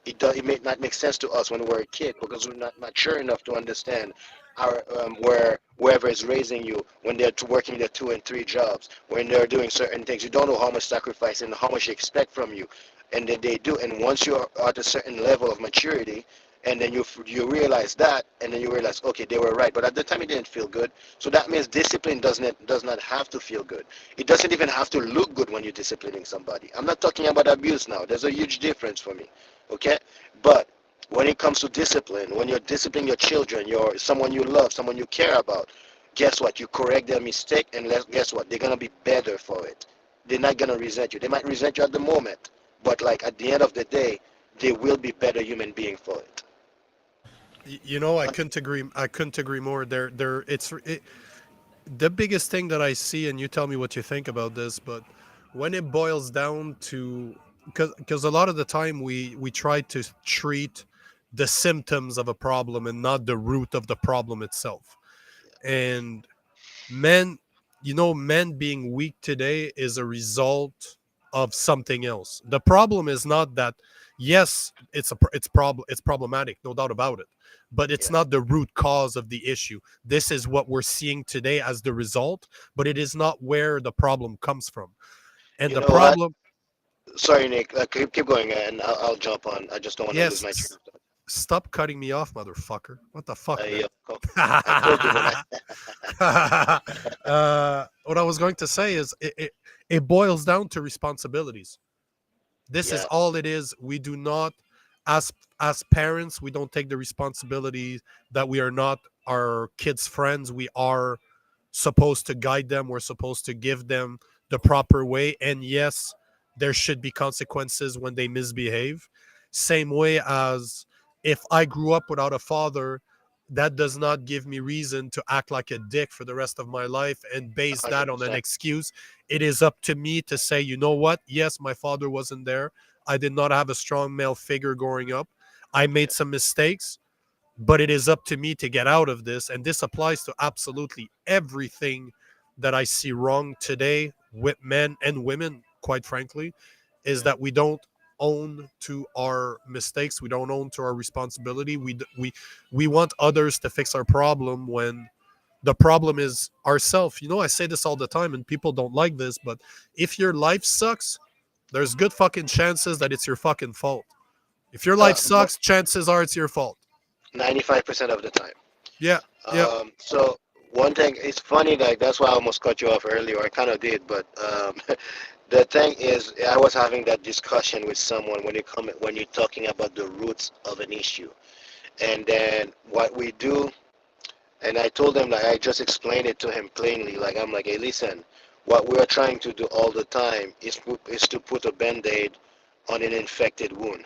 [SPEAKER 2] it may not make sense to us when we were a kid because we're not mature enough to understand our where whoever is raising you when they're working their 2 and 3 jobs, when they're doing certain things, you don't know how much sacrifice and how much they expect from you, and then they do. And once you're at a certain level of maturity, and then you realize that, and then you realize, okay, they were right, but at the time it didn't feel good. So that means discipline does not have to feel good. It doesn't even have to look good when you're disciplining somebody. I'm not talking about abuse now. There's a huge difference for me. Okay, but when it comes to discipline, when you're disciplining your children, your someone you love, someone you care about, guess what? You correct their mistake, and guess what? They're gonna be better for it. They're not gonna resent you. They might resent you at the moment, but like at the end of the day, they will be better human being for it.
[SPEAKER 3] I couldn't agree. I couldn't agree more. The biggest thing that I see, and you tell me what you think about this, but when it boils down to, because a lot of the time we try to treat the symptoms of a problem and not the root of the problem itself. And men, men being weak today is a result of something else. The problem is not that, yes, it's problematic, no doubt about it, but it's
[SPEAKER 2] Yeah.
[SPEAKER 3] not the root cause of the issue. This is what we're seeing today as the result, but it is not where the problem comes from. And
[SPEAKER 2] You
[SPEAKER 3] the
[SPEAKER 2] know what?
[SPEAKER 3] problem,
[SPEAKER 2] Sorry, Nick. Keep going, and I'll jump on. I just don't want to lose
[SPEAKER 3] yes,
[SPEAKER 2] my train of thought.
[SPEAKER 3] stop cutting me off, motherfucker. What the fuck, man?
[SPEAKER 2] Yeah, I told you, man.
[SPEAKER 3] What I was going to say is it boils down to responsibilities. This is
[SPEAKER 2] Yeah.
[SPEAKER 3] all it is. We do not, as as parents, we don't take the responsibility that we are not our kids' friends. We are supposed to guide them. We're supposed to give them the proper way. And yes, there should be consequences when they misbehave. Same way as if I grew up without a father, that does not give me reason to act like a dick for the rest of my life and base that
[SPEAKER 2] hundred
[SPEAKER 3] on an
[SPEAKER 2] percent.
[SPEAKER 3] excuse. It is up to me to say, you know what? Yes, my father wasn't there. I did not have a strong male figure growing up. I
[SPEAKER 2] Yeah.
[SPEAKER 3] made some mistakes, but it is up to me to get out of this. And this applies to absolutely everything that I see wrong today with men and women, quite frankly, is that we don't own to our mistakes. We don't own to our responsibility. We want others to fix our problem when the problem is ourself. I say this all the time, and people don't like this, but if your life sucks, there's good fucking chances that it's your fucking fault. If your life
[SPEAKER 2] Uh,
[SPEAKER 3] sucks, chances are it's your fault.
[SPEAKER 2] 95% of the time.
[SPEAKER 3] Yeah, yeah.
[SPEAKER 2] So one thing, it's funny, like that's why I almost cut you off earlier. I kind of did, but the thing is, I was having that discussion with someone when you're talking about the roots of an issue, and then what we do. And I told him, like, I just explained it to him plainly. Like, I'm like, hey, listen, what we're trying to do all the time is to put a band-aid on an infected wound.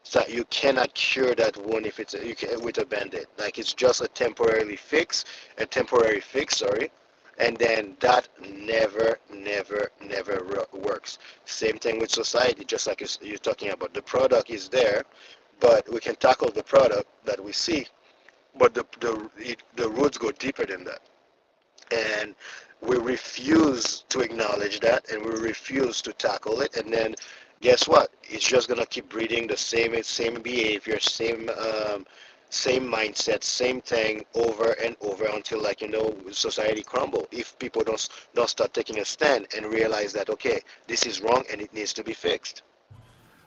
[SPEAKER 2] So you cannot cure that wound if with a band-aid. Like, it's just a temporary fix, sorry. And then that never, never, never works. Same thing with society, just like you're talking about. The product is there, but we can tackle the product that we see, but the roots go deeper than that, and we refuse to acknowledge that, and we refuse to tackle it, and then guess what? It's just gonna keep breeding the same behavior, same mindset, same thing over and over until, like, society crumble if people don't start taking a stand and realize that, okay, this is wrong and it needs to be fixed.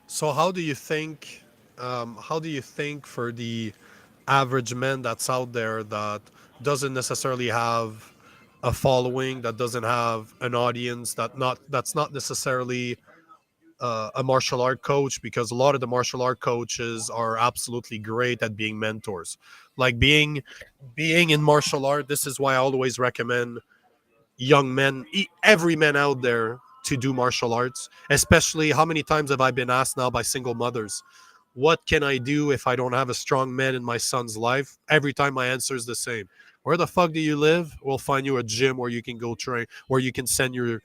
[SPEAKER 3] So how do you think? How do you think for the average man that's out there that doesn't necessarily have a following, that doesn't have an audience, that's not necessarily a martial art coach, because a lot of the martial art coaches are absolutely great at being mentors, like being in martial art. This is why I always recommend young men, every man out there, to do martial arts. Especially, how many times have I been asked now by single mothers, what can I do if I don't have a strong man in my son's life? Every time my answer is the same. Where the fuck do you live? We'll find you a gym where you can go train, where you can send your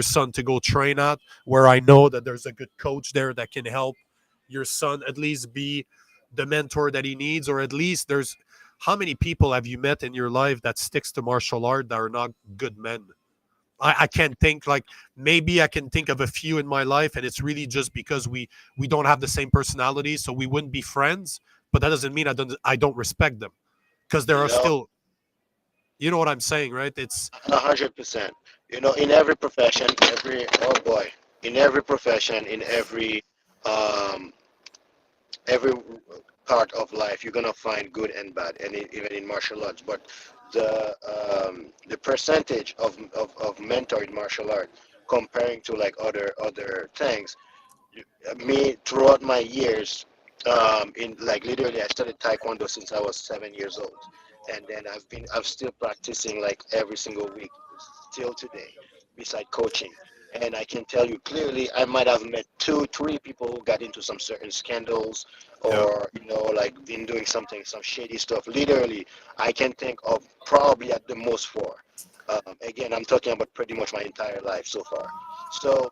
[SPEAKER 3] son to go train at, where I know that there's a good coach there that can help your son at least be the mentor that he needs. Or at least, there's, how many people have you met in your life that sticks to martial art that are not good men? I can't think, like, maybe I can think of a few in my life, and it's really just because we don't have the same personality, so we wouldn't be friends. But that doesn't mean I don't respect them, because there
[SPEAKER 2] You
[SPEAKER 3] are
[SPEAKER 2] know,
[SPEAKER 3] still, you know what I'm saying, right? It's
[SPEAKER 2] 100%. In every profession, oh boy, in every profession, in um, every part of life, you're gonna find good and bad, and even in martial arts. But the percentage of mentor in martial art comparing to, like, other things, me throughout my years, in, like, literally, I started taekwondo since I was 7 years old, and then I've still practicing, like, every single week still today, beside coaching. And I can tell you clearly, I might have met two, three people who got into some certain scandals,
[SPEAKER 3] yeah,
[SPEAKER 2] or, like, been doing some shady stuff. Literally, I can think of probably at the most four. Again, I'm talking about pretty much my entire life so far. So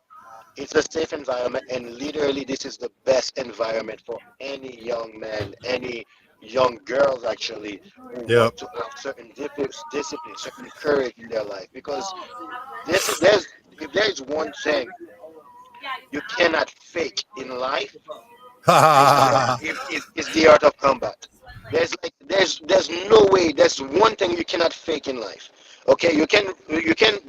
[SPEAKER 2] it's a safe environment, and literally, this is the best environment for any young man, any young girls actually, who
[SPEAKER 3] yeah.
[SPEAKER 2] want to have certain discipline, certain courage in their life. Because there's if there's one thing you cannot fake in life, is the art of combat. There's no way. There's one thing you cannot fake in life. Okay, you can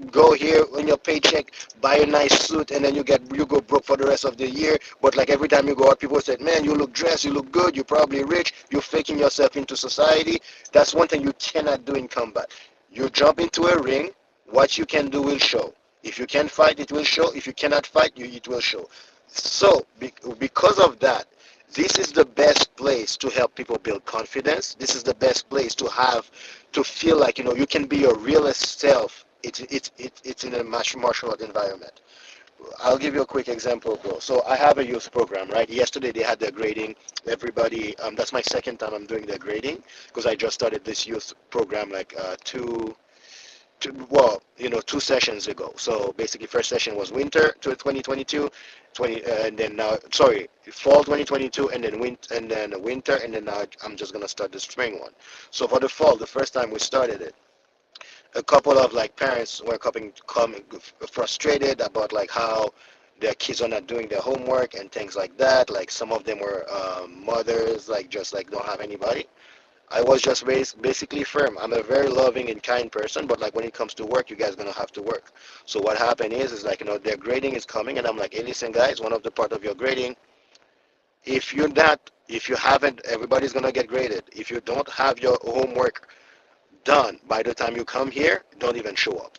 [SPEAKER 2] go here on your paycheck, buy a nice suit, and then you go broke for the rest of the year. But, like, every time you go out, people say, "Man, you look dressed, you look good, you're probably rich, you're faking yourself into society." That's one thing you cannot do in combat. You jump into a ring, what you can do will show. If you can fight, it will show. If you cannot fight, it will show. So, because of that, this is the best place to help people build confidence. This is the best place to feel like, you can be your realest self. It's in a martial art environment. I'll give you a quick example, bro. So I have a youth program, right? Yesterday they had their grading. Everybody, that's my second time I'm doing their grading, because I just started this youth program, like, well, 2 sessions ago. So basically, first session was winter to 2022, and then now, sorry, fall 2022, and then winter, and then now I'm just gonna start the spring one. So for the fall, the first time we started it, a couple of like parents were coming frustrated about like how their kids are not doing their homework and things like that. Like some of them were mothers, like just like don't have anybody. I was just basically firm. I'm a very loving and kind person, but like when it comes to work, you guys gonna have to work. So what happened is like their grading is coming, and I'm like, hey, listen, guys, one of the part of your grading, if you haven't, everybody's gonna get graded. If you don't have your homework done by the time you come here, don't even show up.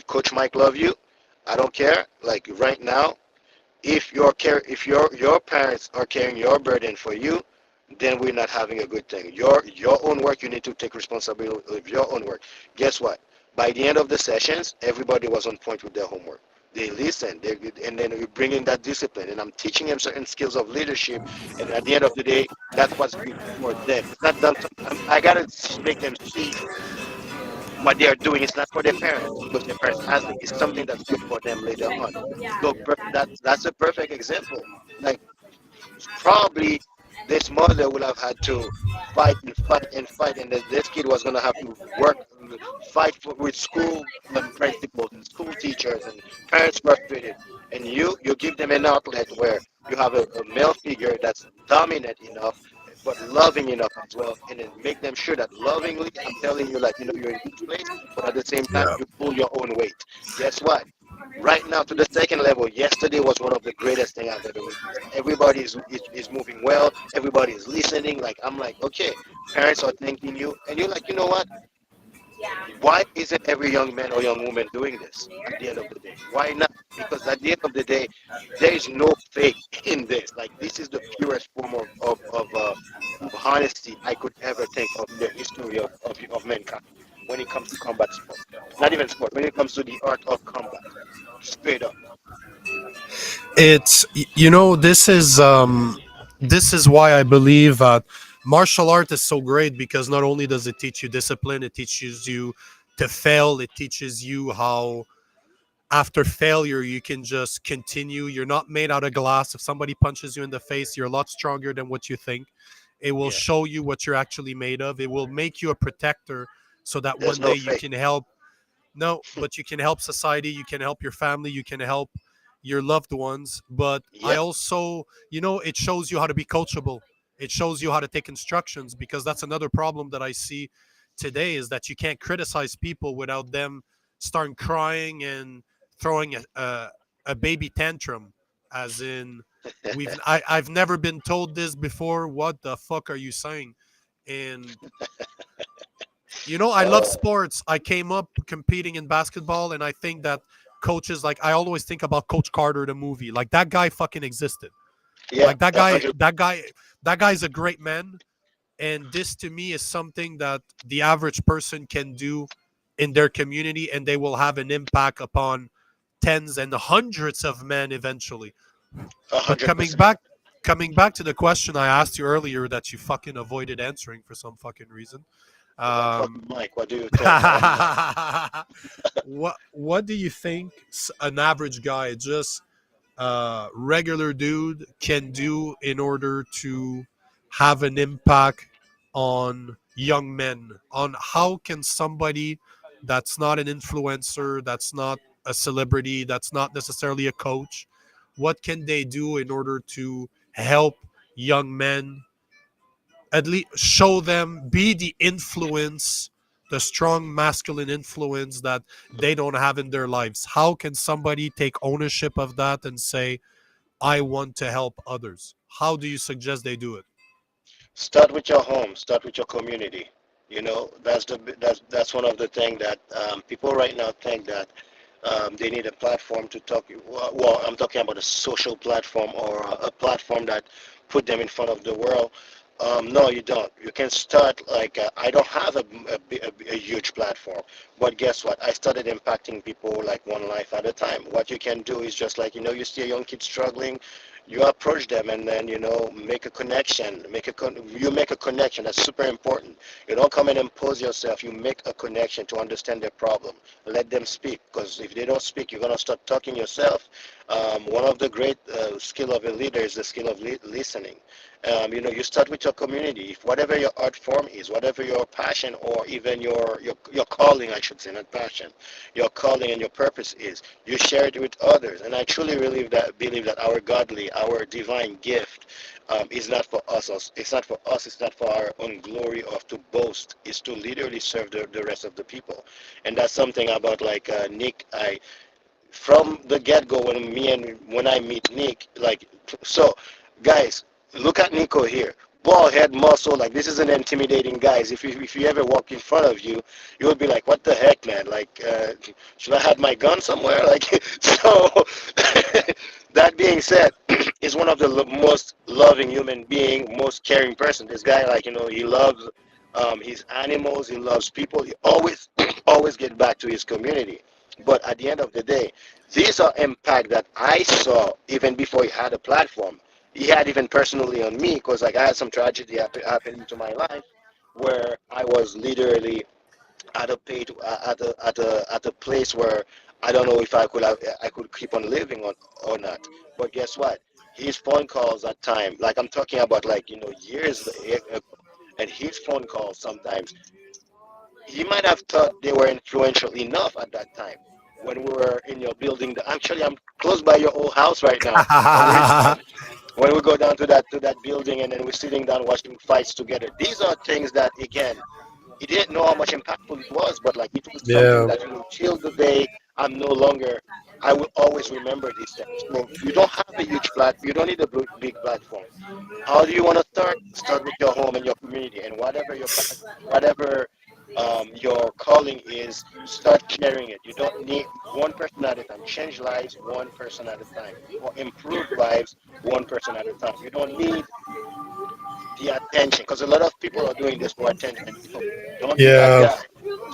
[SPEAKER 2] Coach Mike love you. I don't care. Like right now, if your parents are carrying your burden for you, then we're not having a good thing. Your own work, you need to take responsibility of your own work. Guess what? By the end of the sessions, everybody was on point with their homework. They listen, and then we bring in that discipline, and I'm teaching them certain skills of leadership. And at the end of the day, that's what's good for them. It's not done. I gotta make them see what they are doing is not for their parents because their parents asking. It's something that's good for them later on. So that's a perfect example. Like probably this mother will have had to fight and fight and fight, and this kid was gonna have to fight with school principals and school teachers and parents frustrated. And you give them an outlet where you have a male figure that's dominant enough but loving enough as well, and then make them sure that lovingly, I'm telling you, like you're in good place, but at the same time,
[SPEAKER 1] Yeah.
[SPEAKER 2] you pull your own weight. Guess what? Right now to the second level, yesterday was one of the greatest thing I've ever witnessed. Everybody is moving well, everybody is listening. Like I'm like, okay, parents are thanking you, and you're like, you know what? Why isn't every young man or young woman doing this at the end of the day? Why not? Because at the end of the day, there is no fake in this. Like this is the purest form of honesty I could ever think of in the history of mankind when it comes to combat sport. Not even sport, when it comes to the art of combat. Straight up.
[SPEAKER 3] It's this is why I believe that martial art is so great, because not only does it teach you discipline, it teaches you to fail, it teaches you how after failure you can just continue. You're not made out of glass. If somebody punches you in the face, you're a lot stronger than what you think. It will
[SPEAKER 2] Yeah.
[SPEAKER 3] show you what you're actually made of. It will make you a protector, so that
[SPEAKER 2] There's
[SPEAKER 3] one
[SPEAKER 2] no
[SPEAKER 3] day you
[SPEAKER 2] fake.
[SPEAKER 3] can help. No, but you can help society, you can help your family, you can help your loved ones. But I
[SPEAKER 2] Yep.
[SPEAKER 3] also, it shows you how to be coachable. It shows you how to take instructions, because that's another problem that I see today, is that you can't criticize people without them starting crying and throwing a baby tantrum, as in I've never been told this before. What the fuck are you saying? And I love
[SPEAKER 2] Oh,
[SPEAKER 3] sports. I came up competing in basketball, and I think that coaches, like, I always think about Coach Carter, the movie. Like, that guy fucking existed.
[SPEAKER 2] yeah.
[SPEAKER 3] Like, that
[SPEAKER 2] A
[SPEAKER 3] guy,
[SPEAKER 2] hundred.
[SPEAKER 3] that guy, that guy's a great man. And this to me is something that the average person can do in their community, and they will have an impact upon tens and hundreds of men eventually.
[SPEAKER 2] A
[SPEAKER 3] But
[SPEAKER 2] hundred percent.
[SPEAKER 3] coming back to the question I asked you earlier that you fucking avoided answering for some fucking reason.
[SPEAKER 2] Because I'm
[SPEAKER 3] Um,
[SPEAKER 2] fucking Mike. What do you think? I'm Mike.
[SPEAKER 3] what do you think an average guy, just regular dude, can do in order to have an impact on young men? On how can somebody that's not an influencer, that's not a celebrity, that's not necessarily a coach, what can they do in order to help young men, at least show them, be the influence, the strong masculine influence that they don't have in their lives? How can somebody take ownership of that and say, I want to help others? How do you suggest they do it?
[SPEAKER 2] Start with your home. Start with your community. That's one of the things that people right now think that they need a platform to talk. Well, I'm talking about a social platform or a platform that put them in front of the world. No, you don't. You can start like I don't have a huge platform, but guess what? I started impacting people like one life at a time. What you can do is just like you see a young kid struggling, you approach them and then make a connection. You make a connection. That's super important. You don't come and impose yourself. You make a connection to understand their problem. Let them speak, because if they don't speak, you're gonna start talking yourself. One of the great skill of a leader is the skill of listening. You start with your community. If whatever your art form is, whatever your passion or even your calling, I should say, not passion, your calling and your purpose is, you share it with others. And I truly believe that our godly, our divine gift is not for us. It's not for us. It's not for our own glory or to boast. It's to literally serve the rest of the people. And that's something about like Nick. I from the get-go when I meet Nick, like, so guys, look at Nico here, ball head muscle, like this is an intimidating guys. If you ever walk in front of you, you would be like, what the heck, man, like, should I have my gun somewhere, like, so that being said, is one of the most loving human being, most caring person. This guy, like, he loves his animals, he loves people, he always always get back to his community. But at the end of the day, these are impact that I saw even before he had a platform. He had even personally on me, because like I had some tragedy happen into my life where I was literally at a page at a place where I don't know if I could keep on living on or not. But guess what? His phone calls at time, like I'm talking about, like, years ago, and his phone calls sometimes, he might have thought they were influential enough at that time when we were in your building. Actually, I'm close by your old house right now on Restream. When we go down to that building, and then we're sitting down watching fights together. These are things that, again, he didn't know how much impactful it was, but like it was something
[SPEAKER 1] Yeah.
[SPEAKER 2] that, till the day I'm no longer, I will always remember these things. So you don't have a huge you don't need a big platform. How do you want to start? Start with your home and your community, and whatever your calling is, start sharing it. You don't need one person at a time. Change lives one person at a time, or improve lives one person at a time. You don't need the attention, because a lot of people are doing this for attention. Don't be that
[SPEAKER 1] Yeah.
[SPEAKER 2] guy.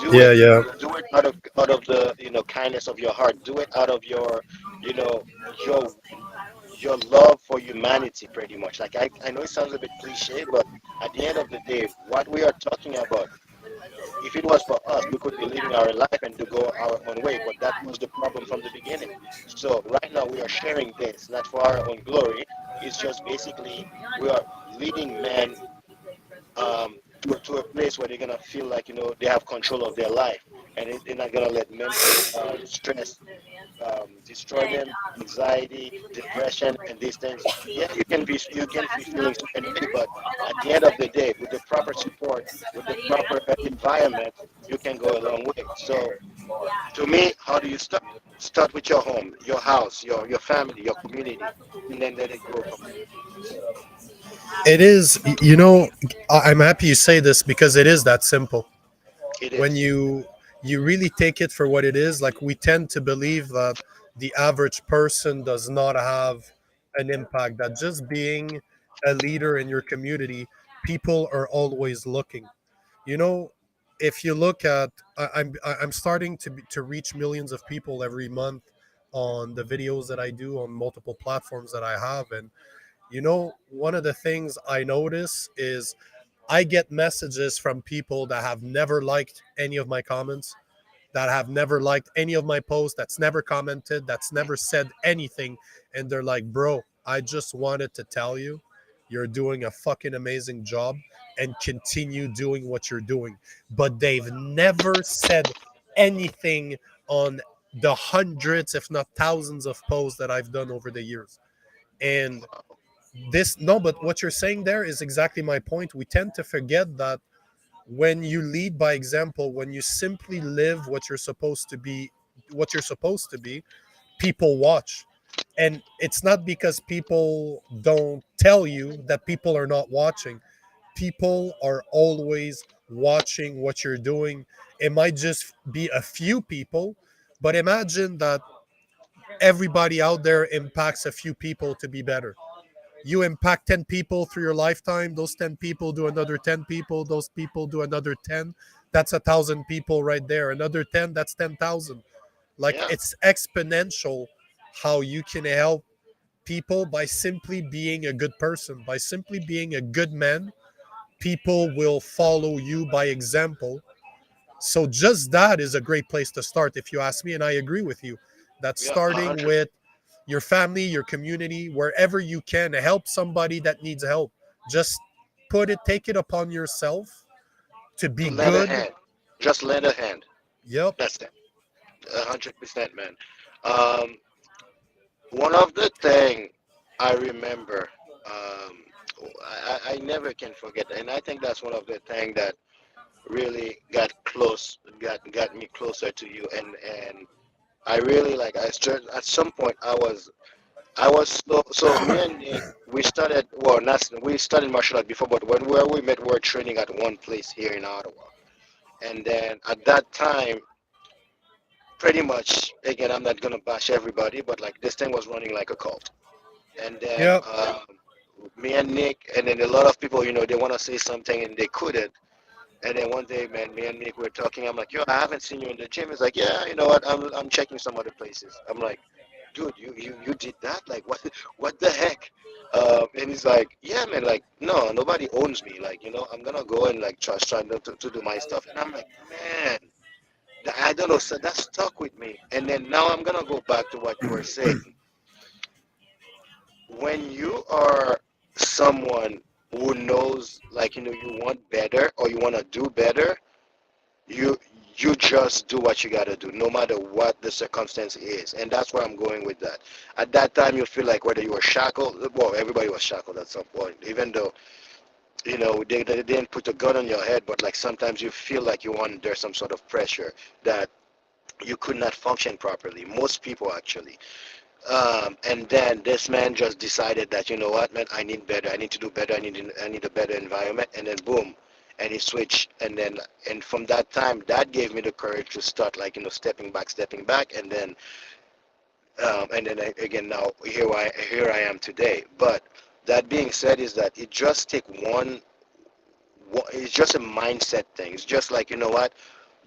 [SPEAKER 2] Do
[SPEAKER 1] Yeah.
[SPEAKER 2] it.
[SPEAKER 1] Yeah.
[SPEAKER 2] Do it out of the kindness of your heart. Do it out of you know your your love for humanity, pretty much. Like, I know it sounds a bit cliche, but at the end of the day, what we are talking about, if it was for us, we could be living our life and to go our own way, but that was the problem from the beginning. So right now we are sharing this, not for our own glory. It's just basically we are leading men to a place where they're gonna feel like, they have control of their life, and they're not gonna let mental stress destroy them, anxiety, depression, and these things. Yeah, you can be feeling certain way, but at the end of the day, with the proper support, with the proper environment, you can go a long way. So to me, how do you start? Start with your home, your house, your family, your community, and then let it grow from there.
[SPEAKER 3] It is, I'm happy you say this because it is that simple.
[SPEAKER 2] It
[SPEAKER 3] When
[SPEAKER 2] is.
[SPEAKER 3] you really take it for what it is, like we tend to believe that the average person does not have an impact, that just being a leader in your community, people are always looking. You know, if you look at, I'm starting to reach millions of people every month on the videos that I do on multiple platforms that I have. And one of the things I notice is I get messages from people that have never liked any of my comments, that have never liked any of my posts, that's never commented, that's never said anything. And they're like, bro, I just wanted to tell you, you're doing a fucking amazing job and continue doing what you're doing. But they've never said anything on the hundreds, if not thousands, of posts that I've done over the years. And this, no, but what you're saying there is exactly my point. We tend to forget that when you lead by example, when you simply live what you're supposed to be, people watch. And it's not because people don't tell you that people are not watching. People are always watching what you're doing. It might just be a few people, but imagine that everybody out there impacts a few people to be better. You impact 10 people through your lifetime, those 10 people do another 10 people, those people do another 10. That's 1,000 people right there. Another 10, that's 10,000. Like,
[SPEAKER 2] Yeah.
[SPEAKER 3] it's exponential how you can help people by simply being a good person, by simply being a good man. People will follow you by example. So just that is a great place to start, if you ask me. And I agree with you that
[SPEAKER 2] Yeah. A
[SPEAKER 3] starting
[SPEAKER 2] hundred.
[SPEAKER 3] with your family, your community, wherever you can, help somebody that needs help. Just take it upon yourself to
[SPEAKER 2] To
[SPEAKER 3] be
[SPEAKER 2] lend a
[SPEAKER 3] good.
[SPEAKER 2] hand, just lend a hand.
[SPEAKER 3] Yep.
[SPEAKER 2] That's it. 100%, man. Um, One of the thing I remember, I never can forget, and I think that's one of the thing that really got me closer to you, and I really like. At some point I was so me and Nick we started well not we started martial art before, but when where we met we were training at one place here in Ottawa, and then at that time pretty much again I'm not gonna bash everybody, but like this thing was running like a cult. And then
[SPEAKER 3] Yep.
[SPEAKER 2] me and Nick, and then a lot of people, they want to say something and they couldn't. And then one day, man, me and Nick were talking. I'm like, yo, I haven't seen you in the gym. He's like, yeah, you know what? I'm checking some other places. I'm like, dude, you did that? Like, what the heck? And he's like, yeah, man, like, no, nobody owns me. Like, I'm gonna go and like try to do my stuff. And I'm like, man, I don't know. So that stuck with me. And then now I'm gonna go back to what you were saying. When you are someone who knows like you want better or you want to do better, you you just do what you got to do no matter what the circumstance is, and that's where I'm going with that. At that time you feel like whether you were shackled, well, everybody was shackled at some point, even though they didn't put a gun on your head, but like sometimes you feel like you're under some sort of pressure that you could not function properly, most people actually. And then this man just decided that, you know what, man, I need better. I need to do better. I need a better environment. And then boom, and he switched. And from that time, that gave me the courage to start like stepping back, and then again now here I am today. But that being said, is that it just take it's just a mindset thing. It's just like, you know what,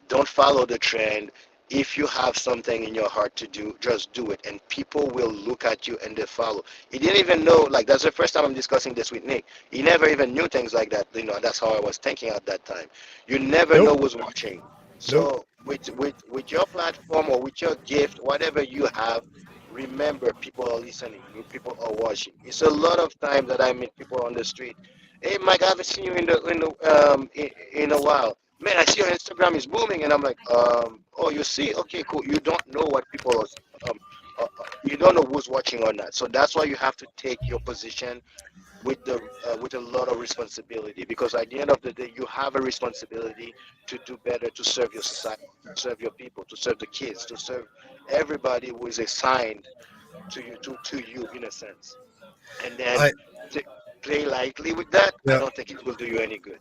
[SPEAKER 2] don't follow the trend. If you have something in your heart to do, just do it, and people will look at you and they follow. He didn't even know, like, that's the first time I'm discussing this with Nick. He never even knew things like that. That's how I was thinking at that time. You never
[SPEAKER 3] Nope.
[SPEAKER 2] know who's watching.
[SPEAKER 3] Nope.
[SPEAKER 2] So with your platform or with your gift, whatever you have, remember people are listening. People are watching. It's a lot of times that I meet people on the street. Hey, Mike, I haven't seen you in a while. Man, I see your Instagram is booming, and I'm like, oh, you see, okay, cool. You don't know what people are, you don't know who's watching or not. So that's why you have to take your position with a lot of responsibility, because at the end of the day, you have a responsibility to do better, to serve your society, to serve your people, to serve the kids, to serve everybody who is assigned to you in a sense. And then
[SPEAKER 3] I
[SPEAKER 2] to play lightly with that, I
[SPEAKER 3] Yeah.
[SPEAKER 2] don't think it will do you any good.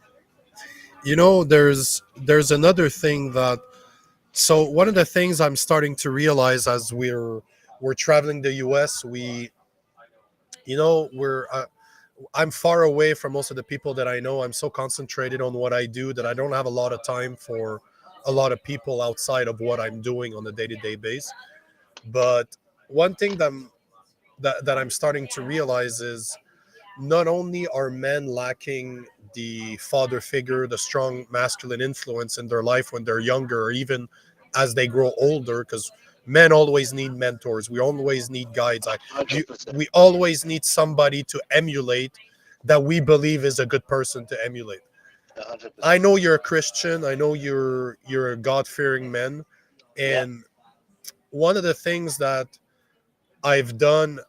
[SPEAKER 3] There's another thing that so one of the things I'm starting to realize as we're traveling the US, we're I'm far away from most of the people that I know. I'm so concentrated on what I do that I don't have a lot of time for a lot of people outside of what I'm doing on a day-to-day base. But one thing that I'm starting to realize is not only are men lacking the father figure, the strong masculine influence in their life when they're younger, or even as they grow older, because men always need mentors. We always need guides. You,
[SPEAKER 2] 100%.
[SPEAKER 3] we always need somebody to emulate that we believe is a good person to emulate. I
[SPEAKER 2] 100%.
[SPEAKER 3] know you're a Christian. I know you're a God fearing man,
[SPEAKER 2] Yeah.
[SPEAKER 3] and one of the things that I've done.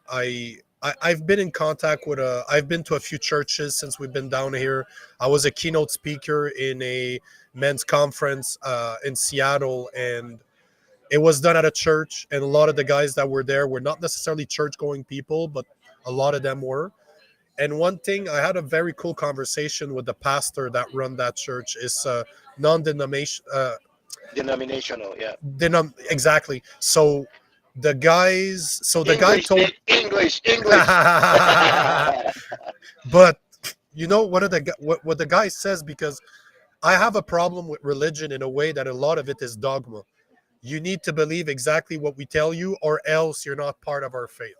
[SPEAKER 3] I've been in contact with I've been to a few churches since we've been down here. I was a keynote speaker in a men's conference in Seattle, and it was done at a church. And a lot of the guys that were there were not necessarily church going people, but a lot of them were. And one thing, I had a very cool conversation with the pastor that run that church. It's non-denomination.
[SPEAKER 2] Denominational. Yeah.
[SPEAKER 3] Exactly. So the guy
[SPEAKER 2] English,
[SPEAKER 3] told
[SPEAKER 2] Nick. English. English.
[SPEAKER 3] but what the guy says, because I have a problem with religion in a way that a lot of it is dogma. You need to believe exactly what we tell you, or else you're not part of our faith.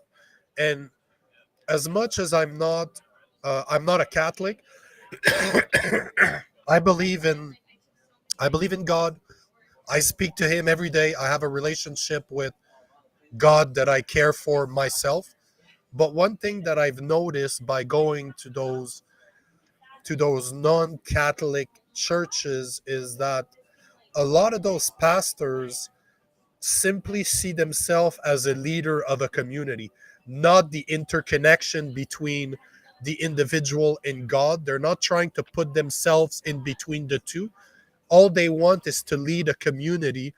[SPEAKER 3] And as much as I'm not a Catholic, I believe in I believe in God. I speak to Him every day. I have a relationship with God that I care for myself. But one thing that I've noticed by going to those non-Catholic churches is that a lot of those pastors simply see themselves as a leader of a community, not the interconnection between the individual and God. They're not trying to put themselves in between the two. All they want is to lead a community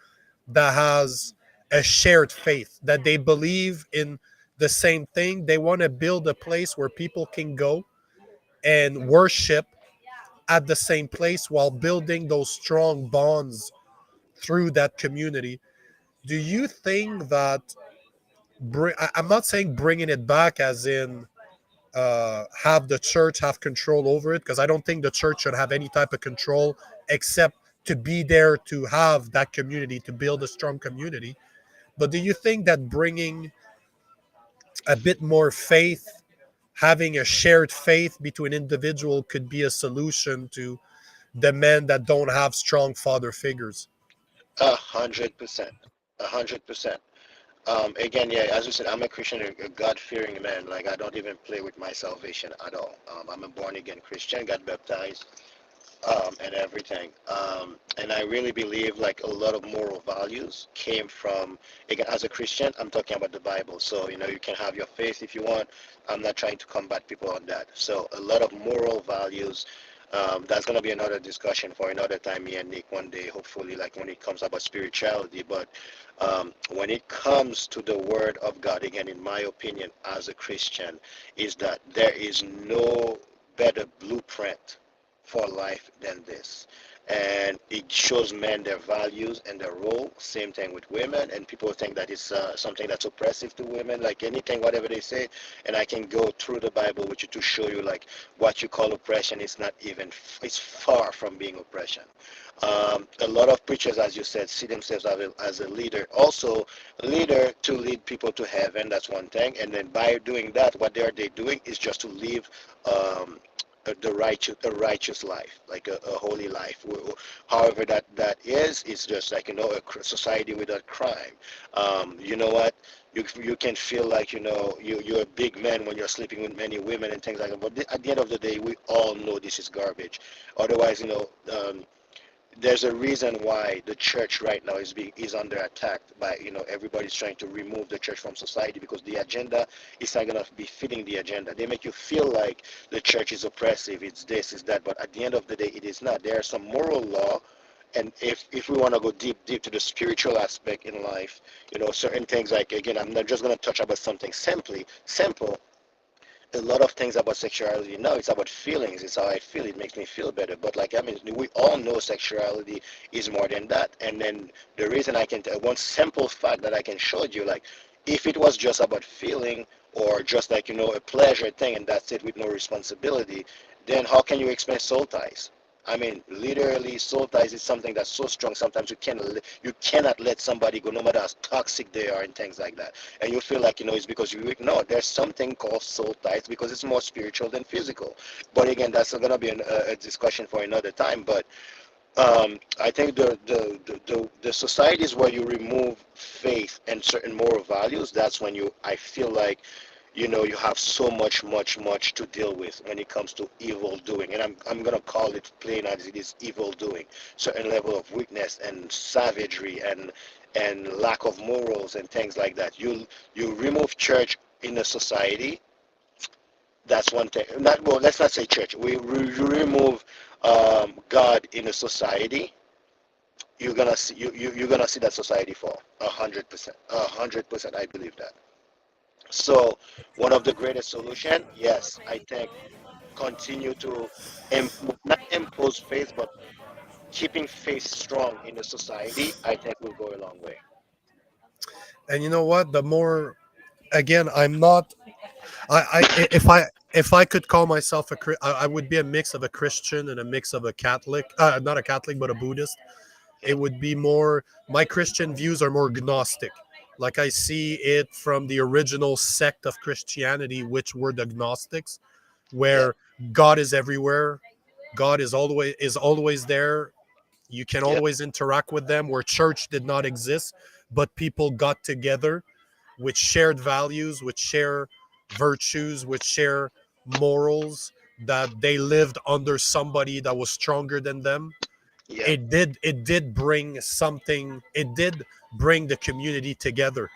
[SPEAKER 3] that has a shared faith, that they believe in the same thing. They want to build a place where people can go and worship at the same place while building those strong bonds through that community. Do you think that I'm not saying bringing it back as in have the church have control over it, because I don't think the church should have any type of control except to be there to have that community, to build a strong community. But do you think that bringing a bit more faith, having a shared faith between individuals, could be a solution to the men that don't have strong father figures?
[SPEAKER 2] 100%. 100%. Again, yeah, as you said, I'm a Christian, a God-fearing man. Like, I don't even play with my salvation at all. I'm a born-again Christian, got baptized, and everything. And I really believe like a lot of moral values came from, again, as a Christian, I'm talking about the Bible. So, you can have your faith if you want. I'm not trying to combat people on that. So a lot of moral values, that's going to be another discussion for another time, me and Nick, one day, hopefully, like when it comes about spirituality. But when it comes to the Word of God, again, in my opinion, as a Christian, is that there is no better blueprint for life than this. And it shows men their values and their role. Same thing with women. And people think that it's something that's oppressive to women, like anything, whatever they say. And I can go through the Bible with you to show you, like, what you call oppression is not even, it's far from being oppression. A lot of preachers, as you said, see themselves as a leader. Also, leader to lead people to heaven. That's one thing. And then by doing that, what they doing is just to live um, a righteous life, like a holy life. However that is, it's just like a society without crime. You know what? You can feel like you're a big man when you're sleeping with many women and things like that. But at the end of the day, we all know this is garbage. Otherwise, there's a reason why the church right now is under attack by everybody's trying to remove the church from society, because the agenda is not going to be fitting the agenda. They make you feel like the church is oppressive, it's this, it's that, but at the end of the day it is not. There are some moral law, and if we want to go deep to the spiritual aspect in life, certain things, like, again, I'm not just going to touch about something simple. A lot of things about sexuality now, it's about feelings. It's how I feel, it makes me feel better. But, like, I mean, we all know sexuality is more than that. And then the reason I can one simple fact that I can show you, like, if it was just about feeling, or just like a pleasure thing and that's it, with no responsibility, then how can you explain soul ties? I mean, literally, soul ties is something that's so strong. Sometimes you cannot let somebody go, no matter how toxic they are and things like that. And you feel like it's because you ignore. There's something called soul ties because it's more spiritual than physical. But again, that's going to be a discussion for another time. But I think the societies where you remove faith and certain moral values, that's when I feel like you have so much to deal with when it comes to evil doing. And I'm gonna call it plain as it is: evil doing. Certain level of weakness and savagery and lack of morals and things like that. You remove church in a society. That's one thing. Not well. Let's not say church. You remove God in a society. You're gonna see that society fall 100%. 100%. I believe that. So one of the greatest solution, yes, I think, continue to not impose faith, but keeping faith strong in the society, I think will go a long way.
[SPEAKER 3] And you know what? The more, again, I'm not. If I could call myself I would be a mix of a Christian and a mix of a Catholic. Not a Catholic, but a Buddhist. It would be more. My Christian views are more gnostic. Like, I see it from the original sect of Christianity, which were the Gnostics,
[SPEAKER 2] Yeah,
[SPEAKER 3] where God is everywhere. God is always there. You can
[SPEAKER 2] yeah,
[SPEAKER 3] always interact with them. Where church did not exist, but people got together with shared values, with shared virtues, with shared morals, that they lived under somebody that was stronger than them.
[SPEAKER 2] Yeah.
[SPEAKER 3] It did bring something. It did bring the community together,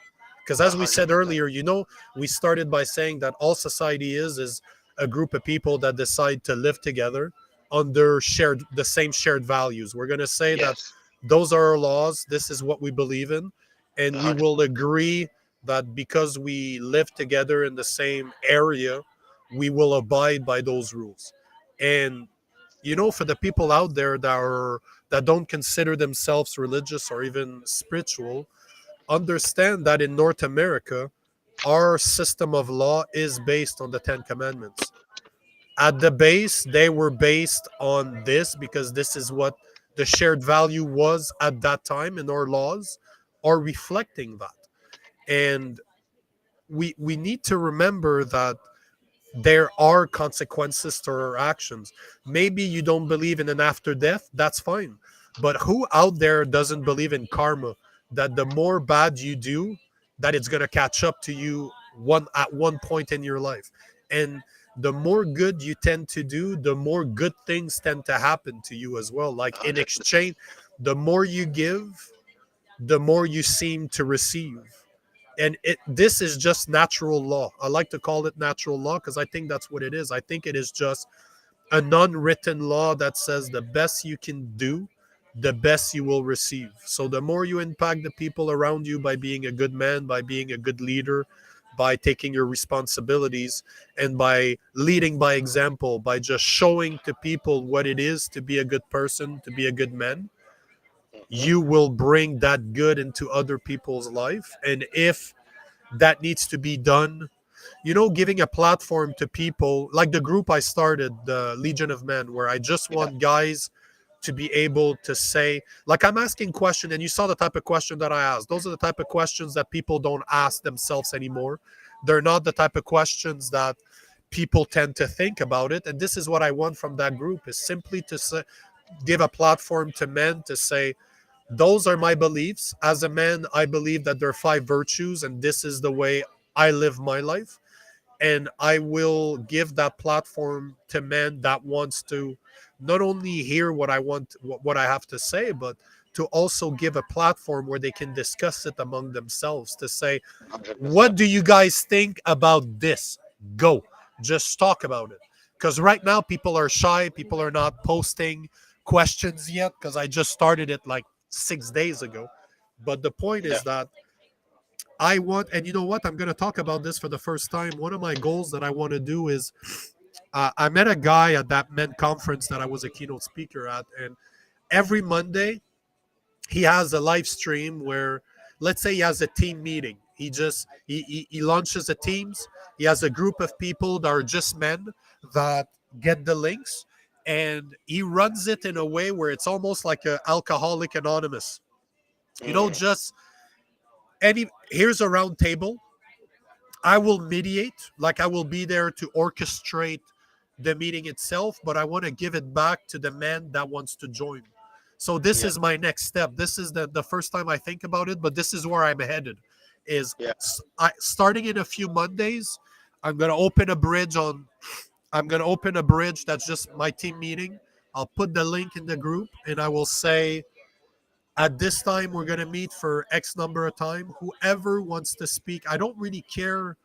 [SPEAKER 3] because
[SPEAKER 2] A
[SPEAKER 3] as we
[SPEAKER 2] hundred
[SPEAKER 3] said
[SPEAKER 2] percent.
[SPEAKER 3] earlier, we started by saying that all society is a group of people that decide to live together under the same shared values. We're going to say that
[SPEAKER 2] Yes.
[SPEAKER 3] those are our laws, this is what we believe in, and
[SPEAKER 2] A
[SPEAKER 3] we
[SPEAKER 2] hundred.
[SPEAKER 3] will agree that because we live together in the same area, we will abide by those rules. And for the people out there that don't consider themselves religious or even spiritual, understand that in North America, our system of law is based on the Ten Commandments. At the base, they were based on this because this is what the shared value was at that time, and our laws are reflecting that. And we need to remember that there are consequences to our actions. Maybe you don't believe in an after death, that's fine. But who out there doesn't believe in karma? That the more bad you do, that it's gonna catch up to you one point in your life. And the more good you tend to do, the more good things tend to happen to you as well.
[SPEAKER 2] A
[SPEAKER 3] Like in
[SPEAKER 2] hundred percent.
[SPEAKER 3] exchange, the more you give, the more you seem to receive. And this is just natural law. I like to call it natural law because I think that's what it is. I think it is just a non-written law that says the best you can do, the best you will receive. So the more you impact the people around you by being a good man, by being a good leader, by taking your responsibilities, and by leading by example, by just showing to people what it is to be a good person, to be a good man,
[SPEAKER 2] Hmm.
[SPEAKER 3] you will bring that good into other people's life. And if that needs to be done, giving a platform to people like the group I started, the Legion of Men, where I just
[SPEAKER 2] Yeah.
[SPEAKER 3] want guys to be able to say, like, I'm asking question, and you saw the type of question that I asked. Those are the type of questions that people don't ask themselves anymore. They're not the type of questions that people tend to think about it. And this is what I want from that group, is simply to say, give a platform to men to say, those are my beliefs. As a man, I believe that there are 5 virtues, and this is the way I live my life. And I will give that platform to men that wants to not only hear what I want, what I have to say, but to also give a platform where they can discuss it among themselves to say,
[SPEAKER 2] 100%.
[SPEAKER 3] what do you guys think about this? Go. Just talk about it. Because right now, people are shy. People are not posting questions yet because I just started it like 6 days ago. But the point
[SPEAKER 2] Yeah.
[SPEAKER 3] is that I want, and you know what? I'm going to talk about this for the first time. One of my goals that I want to do is I met a guy at that men conference that I was a keynote speaker at. And every Monday, he has a live stream where, let's say he has a team meeting. He launches a teams. He has a group of people that are just men that get the links, and he runs it in a way where it's almost like a alcoholic anonymous.
[SPEAKER 2] Mm.
[SPEAKER 3] Just any here's a round table. I will mediate, like I will be there to orchestrate the meeting itself, but I want to give it back to the man that wants to join. So this
[SPEAKER 2] Yeah.
[SPEAKER 3] is my next step. This is the first time I think about it, but this is where I'm headed. Is
[SPEAKER 2] Yeah.
[SPEAKER 3] starting in a few Mondays, I'm gonna open a bridge on. I'm gonna open a bridge that's just my team meeting. I'll put the link in the group, and I will say at this time we're gonna meet for X number of time. Whoever wants to speak, I don't really care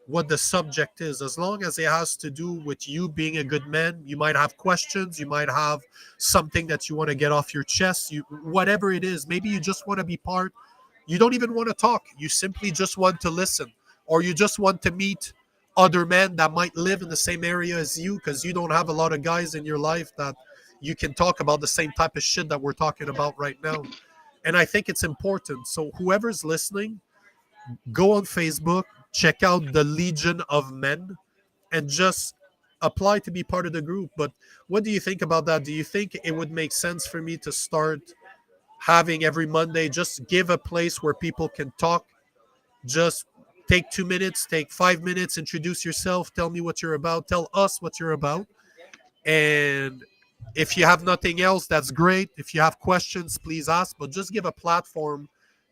[SPEAKER 3] what the subject is, as long as it has to do with you being a good man. You might have questions, you might have something that you want to get off your chest, you whatever it is. Maybe you just want to be part. You don't even want to talk, you simply just want to listen, or you just want to meet other men that might live in the same area as you, because you don't have a lot of guys in your life that you can talk about the same type of shit that we're talking about right now. And I think it's important. So whoever's listening, go on Facebook, check out the Legion of Men, and just apply to be part of the group. But what do you think about that? Do you think it would make sense for me to start having every Monday, just give a place where people can talk? Just take 2 minutes, take 5 minutes, introduce yourself, tell me what you're about, tell us what you're about. And if you have nothing else, that's great. If you have questions, please ask, but just give a platform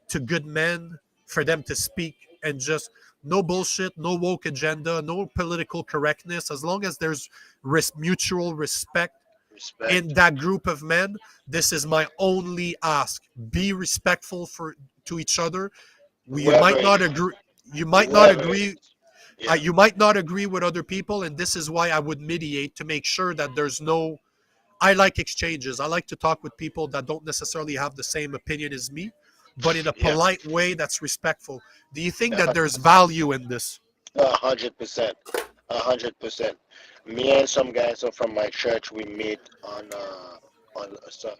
[SPEAKER 3] to good men for them to speak. and just no bullshit, no woke agenda, no political correctness. As long as there's mutual respect in
[SPEAKER 2] Respect.
[SPEAKER 3] that group of men, this is my only ask. Be respectful for to each other. You
[SPEAKER 2] Whoever
[SPEAKER 3] might
[SPEAKER 2] it
[SPEAKER 3] not
[SPEAKER 2] is.
[SPEAKER 3] agree. You might not
[SPEAKER 2] Whoever it
[SPEAKER 3] agree.
[SPEAKER 2] is. Yeah.
[SPEAKER 3] You might not agree with other people, and this is why I would mediate to make sure that there's no. I like exchanges. I like to talk with people that don't necessarily have the same opinion as me, but in a
[SPEAKER 2] Yeah.
[SPEAKER 3] polite way that's respectful. Do you think that there's
[SPEAKER 2] 100%.
[SPEAKER 3] value in this?
[SPEAKER 2] 100%. 100%. Me and some guys from my church, we meet on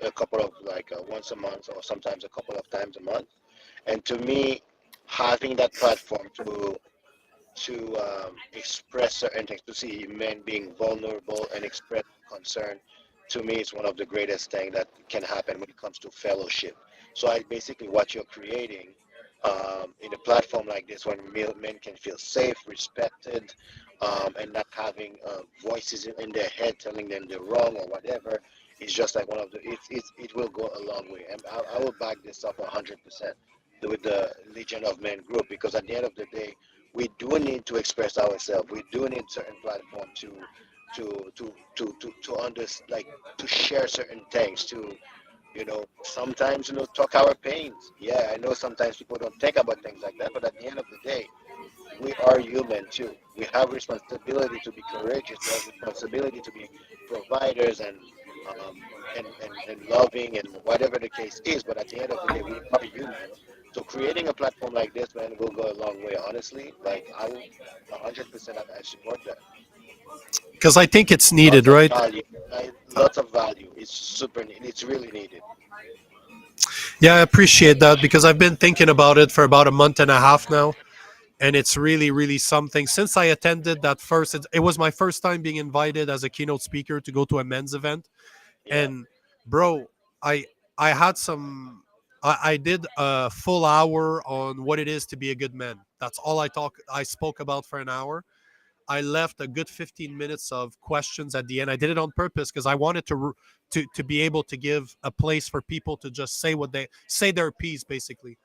[SPEAKER 2] a couple of like once a month or sometimes a couple of times a month. And to me, having that platform to express certain things, to see men being vulnerable and express concern, to me, is one of the greatest things that can happen when it comes to fellowship. So I basically what you're creating in a platform like this, when men can feel safe, respected, and not having voices in their head telling them they're wrong or whatever, is just like one of the. It will go a long way, and I will back this up 100% with the Legion of Men group, because at the end of the day, we do need to express ourselves. We do need certain platform to like to share certain things, to sometimes talk our pains. Yeah, I know sometimes people don't think about things like that, but at the end of the day, we are human too. We have responsibility to be courageous. We have responsibility to be providers um, and loving and whatever the case is. But at the end of the day, we are human. So creating a platform like this, man, will go a long way. Honestly, like I will 100% I support that.
[SPEAKER 3] Because I think it's
[SPEAKER 2] Lots
[SPEAKER 3] needed,
[SPEAKER 2] of
[SPEAKER 3] right?
[SPEAKER 2] value. Lots of value. It's super. It's really needed.
[SPEAKER 3] Yeah, I appreciate that because I've been thinking about it for about a month and a half now, and it's really, really something. Since I attended that first, it was my first time being invited as a keynote speaker to go to a men's event,
[SPEAKER 2] Yeah.
[SPEAKER 3] and bro, I I had some. I did a full hour on what it is to be a good man. That's all I spoke about for an hour. I left a good 15 minutes of questions at the end. I did it on purpose because I wanted to be able to give a place for people to just say what they say their piece basically.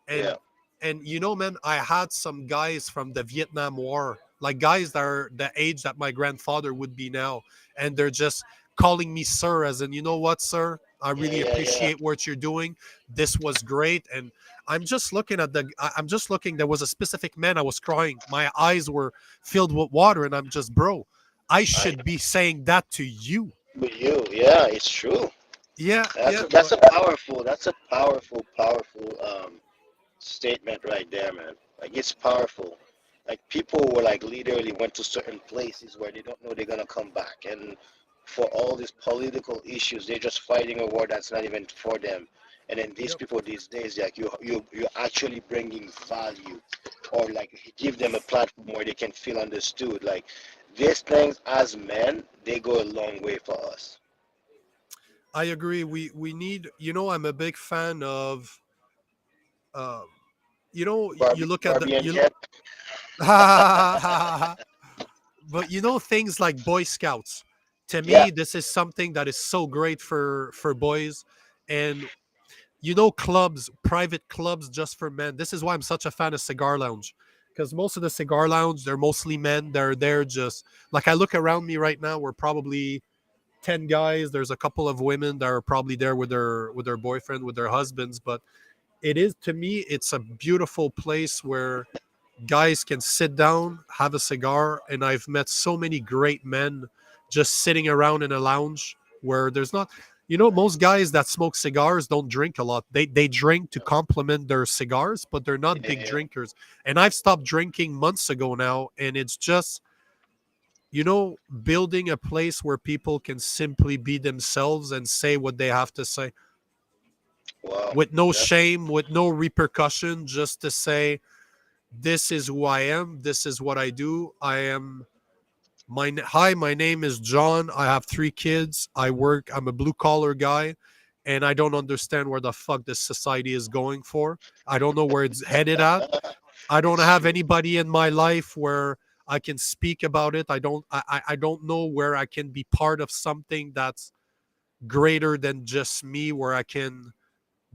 [SPEAKER 2] Yeah.
[SPEAKER 3] And man, I had some guys from the Vietnam War, like guys that are the age that my grandfather would be now, and they're just calling me sir, as in, you know what, sir, I
[SPEAKER 2] Yeah.
[SPEAKER 3] really
[SPEAKER 2] Yeah. Yeah.
[SPEAKER 3] appreciate what you're doing. This was great. And I'm just looking. There was a specific man. I was crying. My eyes were filled with water, and I'm just, bro, I
[SPEAKER 2] I
[SPEAKER 3] should be saying that to you.
[SPEAKER 2] with you. Yeah. It's true.
[SPEAKER 3] Yeah,
[SPEAKER 2] That's
[SPEAKER 3] yeah,
[SPEAKER 2] a, that's
[SPEAKER 3] but
[SPEAKER 2] a powerful. That's a powerful statement right there, man. Like it's powerful. Like people were like literally went to certain places where they don't know they're gonna come back, and for all these political issues, they're just fighting a war that's not even for them. And then these
[SPEAKER 3] yep.
[SPEAKER 2] people these days, like you're actually bringing value, or like give them a platform where they can feel understood. Like these things as men, they go a long way for us.
[SPEAKER 3] I agree. We need. I'm a big fan of. Um, you look at the
[SPEAKER 2] Barbie and
[SPEAKER 3] you.
[SPEAKER 2] Ken.
[SPEAKER 3] But things like Boy Scouts. To
[SPEAKER 2] Yeah,
[SPEAKER 3] me, this is something that is so great for boys, and clubs, private clubs just for men. This is why I'm such a fan of Cigar Lounge, because most of the Cigar Lounge, they're mostly men. They're there just like I look around me right now. We're probably 10 guys. There's a couple of women that are probably there with their boyfriend, with their husbands. But it is, to me, it's a beautiful place where guys can sit down, have a cigar, and I've met so many great men just sitting around in a lounge where there's not. Most guys that smoke cigars don't drink a lot. They drink to complement their cigars, but they're not big
[SPEAKER 2] yeah,
[SPEAKER 3] drinkers. And I've stopped drinking months ago now, and it's just building a place where people can simply be themselves and say what they have to say
[SPEAKER 2] wow,
[SPEAKER 3] with no
[SPEAKER 2] that's
[SPEAKER 3] shame, with no repercussion, just to say, this is who I am. This is what I do. I am hi, my name is John. I have 3 kids. I'm a blue collar guy, and I don't understand where the fuck this society is going for. I don't know where it's headed at. I don't
[SPEAKER 2] it's
[SPEAKER 3] have
[SPEAKER 2] true.
[SPEAKER 3] anybody in my life where I can speak about it. I don't know where I can be part of something that's greater than just me, where I can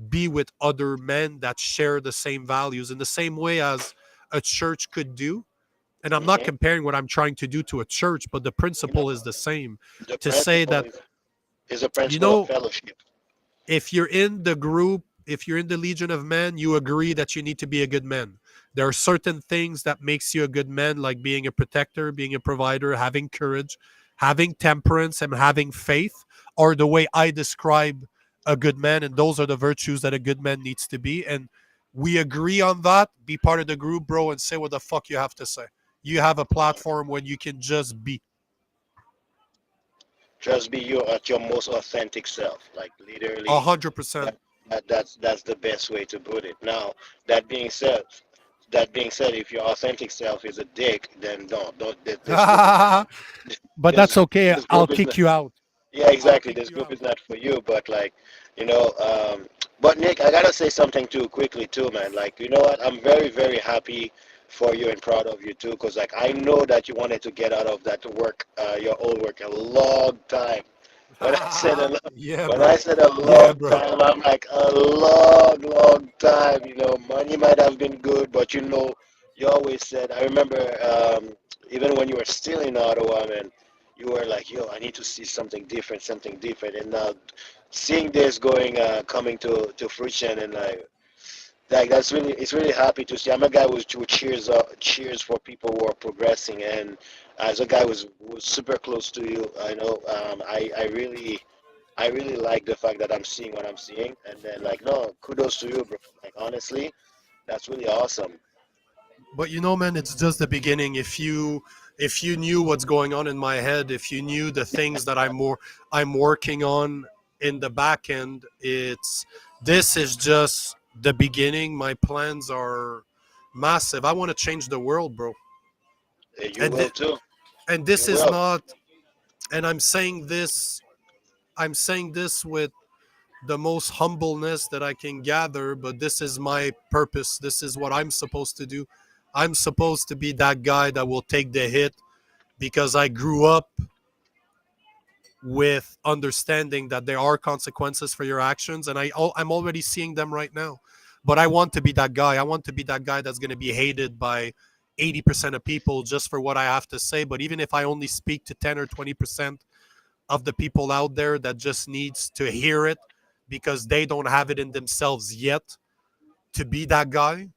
[SPEAKER 3] be with other men that share the same values in the same way as a church could do. And I'm not
[SPEAKER 2] Hmm.
[SPEAKER 3] comparing what I'm trying to do to a church, but the
[SPEAKER 2] You know,
[SPEAKER 3] principle is the same.
[SPEAKER 2] the
[SPEAKER 3] To say
[SPEAKER 2] principle
[SPEAKER 3] that,
[SPEAKER 2] is a
[SPEAKER 3] you
[SPEAKER 2] principle of
[SPEAKER 3] know,
[SPEAKER 2] fellowship.
[SPEAKER 3] if you're in the group, if you're in the Legion of Men, you agree that you need to be a good man. There are certain things that makes you a good man, like being a protector, being a provider, having courage, having temperance, and having faith, are the way I describe a good man, and those are the virtues that a good man needs to be. And we agree on that. Be part of the group, bro, and say what the fuck you have to say. You have a platform when you can just be.
[SPEAKER 2] Just be you at your most authentic self. Like
[SPEAKER 3] A
[SPEAKER 2] literally,
[SPEAKER 3] hundred percent.
[SPEAKER 2] that, that's the best way to put it. Now, that being said, that being said, if your authentic self is a dick, then don't. This group is not.
[SPEAKER 3] But that's
[SPEAKER 2] This
[SPEAKER 3] okay.
[SPEAKER 2] this
[SPEAKER 3] I'll
[SPEAKER 2] group is not.
[SPEAKER 3] kick you out.
[SPEAKER 2] Yeah,
[SPEAKER 3] I'll
[SPEAKER 2] exactly.
[SPEAKER 3] kick
[SPEAKER 2] This
[SPEAKER 3] you
[SPEAKER 2] group
[SPEAKER 3] out.
[SPEAKER 2] is not for you. But like, you know, but Nick, I gotta say something too quickly too, man. Like, you know what? I'm very very happy for you and proud of you too, cause like I know that you wanted to get out of that work, your old work, a long time. When I said
[SPEAKER 3] Yeah,
[SPEAKER 2] when I
[SPEAKER 3] bro.
[SPEAKER 2] said a
[SPEAKER 3] Yeah,
[SPEAKER 2] long
[SPEAKER 3] bro.
[SPEAKER 2] time, I'm like a long, long time. You know, money might have been good, but you know, you always said. I remember even when you were still in Ottawa, man, you were like, "Yo, I need to see something different." And now, seeing this going, coming to fruition, and like that's really it's really happy to see. I'm a guy who cheers for people who are progressing, and as a guy who's super close to you, I know I really like the fact that I'm seeing what I'm seeing, and then like no, kudos to you, bro. Like honestly, that's really awesome.
[SPEAKER 3] But you know, man, it's just the beginning. If you knew what's going on in my head, if you knew the things that I'm working on in the back end, it's this is just the beginning. My plans are massive. I want to change the world, bro.
[SPEAKER 2] You
[SPEAKER 3] And
[SPEAKER 2] will too.
[SPEAKER 3] and
[SPEAKER 2] You
[SPEAKER 3] this is
[SPEAKER 2] will.
[SPEAKER 3] not and I'm saying this with the most humbleness that I can gather, but this is my purpose. This is what I'm supposed to do. I'm supposed to be that guy that will take the hit because I grew up with understanding that there are consequences for your actions, and I'm already seeing them right now. But I want to be that guy. I want to be that guy that's going to be hated by 80% of people just for what I have to say. But even if I only speak to 10 or 20% of the people out there that just needs to hear it because they don't have it in themselves yet to be that guy,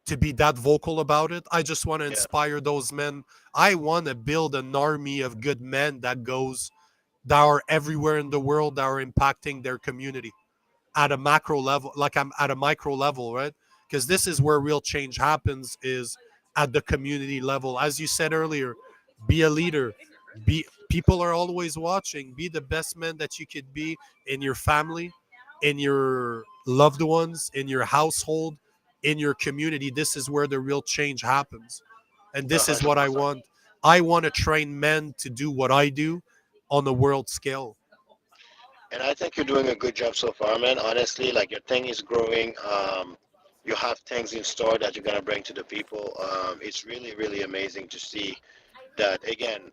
[SPEAKER 3] to be that vocal about it. I just want to
[SPEAKER 2] Yeah.
[SPEAKER 3] inspire those men. I want to build an army of good men that are everywhere in the world that are impacting their community at a macro level, like I'm at a micro level, right? Because this is where real change happens is at the community level. As you said earlier, be a leader. Be People are always watching. Be the best man that you could be in your family, in your loved ones, in your household, in your community. This is where the real change happens. And
[SPEAKER 2] A
[SPEAKER 3] this is
[SPEAKER 2] hundred
[SPEAKER 3] what I
[SPEAKER 2] percent.
[SPEAKER 3] want. I want to train men to do what I do on a world scale.
[SPEAKER 2] And I think you're doing a good job so far, man. Honestly, like your thing is growing. You have things in store that you're gonna bring to the people. It's really, really amazing to see that again.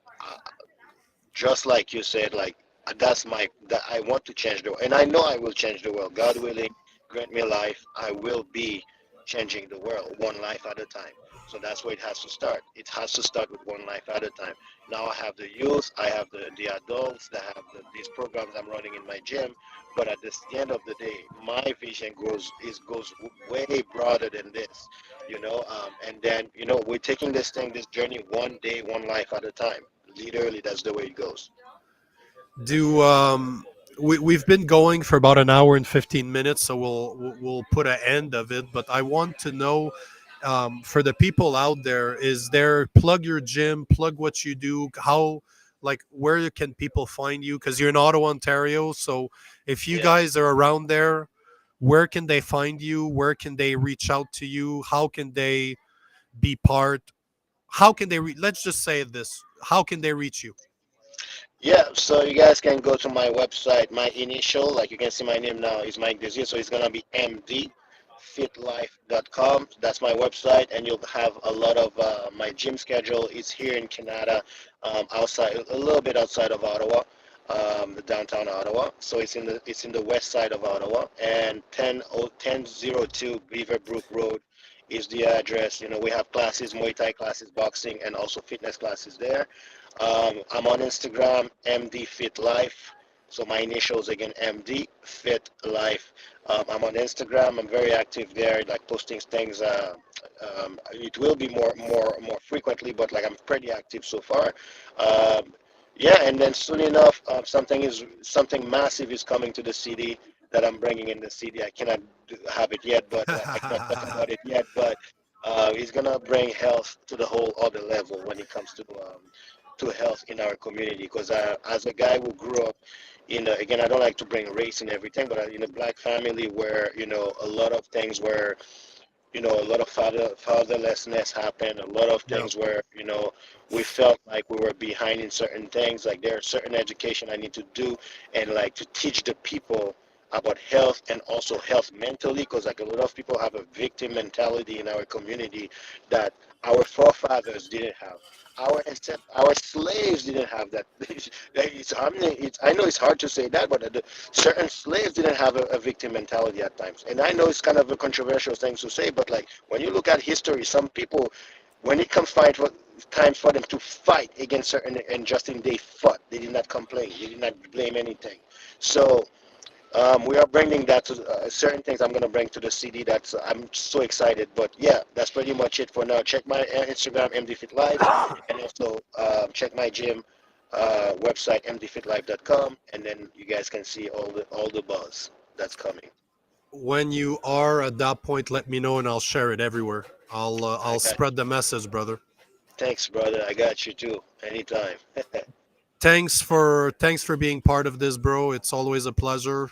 [SPEAKER 2] Just like you said, like that's my that I want to change the world, and I know I will change the world. God willing, grant me life. I will be changing the world one life at a time. So that's where it has to start. It has to start with one life at a time. Now I have the youth, I have the adults that have these programs I'm running in my gym. But at the end of the day, my vision goes way broader than this, you know. And then you know we're taking this journey one day, one life at a time. Literally, that's the way it goes.
[SPEAKER 3] Do we've been going for about an hour and 15 minutes, so we'll put an end of it. But I want to know, for the people out there, is there plug your gym, plug what you do, how, like, where can people find you? Because you're in Ottawa, Ontario. So if you
[SPEAKER 2] Yeah.
[SPEAKER 3] guys are around there, where can they find you? Where can they reach out to you? How can they be part? How can they let's just say this. How can they reach you?
[SPEAKER 2] Yeah, so you guys can go to my website. My initial, like you can see my name now, is Mike Desir. So it's gonna be mdfitlife.com. That's my website, and you'll have a lot of my gym schedule. It's here in Canada, outside a little bit outside of Ottawa, the downtown Ottawa. So it's in the west side of Ottawa, and 1002 Beaverbrook Road is the address. We have classes, Muay Thai classes, boxing, and also fitness classes there. I'm on Instagram, MD Fit Life. So my initials again, MD Fit Life. I'm on Instagram. I'm very active there, like posting things. It will be more frequently, but like I'm pretty active so far. Um, yeah, and then soon enough, something massive is coming to the city that I'm bringing in the city. I cannot have it yet, but I cannot talk about it yet. But it's gonna bring health to the whole other level when it comes to health in our community. Because as a guy who grew up again, I don't like to bring race and everything, but in a black family where a lot of things where a lot of fatherlessness happened, a lot of
[SPEAKER 3] Yeah.
[SPEAKER 2] things where, we felt like we were behind in certain things, like there are certain education I need to do and like to teach the people about health and also health mentally, because like a lot of people have a victim mentality in our community that our forefathers didn't have. Our slaves didn't have that. I know it's hard to say that, but certain slaves didn't have a victim mentality at times. And I know it's kind of a controversial thing to say, but like when you look at history, some people, when it comes time for them to fight against certain injustice, they fought. They did not complain. They did not blame anything. So we are bringing that to certain things I'm going to bring to the city. I'm so excited. But yeah, that's pretty much it for now. Check my Instagram, MDFit Life, and also check my gym website, mdfitlife.com, and then you guys can see all the buzz that's coming.
[SPEAKER 3] When you are at that point, let me know and I'll share it everywhere.
[SPEAKER 2] I
[SPEAKER 3] I'll
[SPEAKER 2] got
[SPEAKER 3] spread the message, brother.
[SPEAKER 2] Thanks, brother. I got you too. Anytime.
[SPEAKER 3] Thanks for being part of this, bro. It's always a pleasure.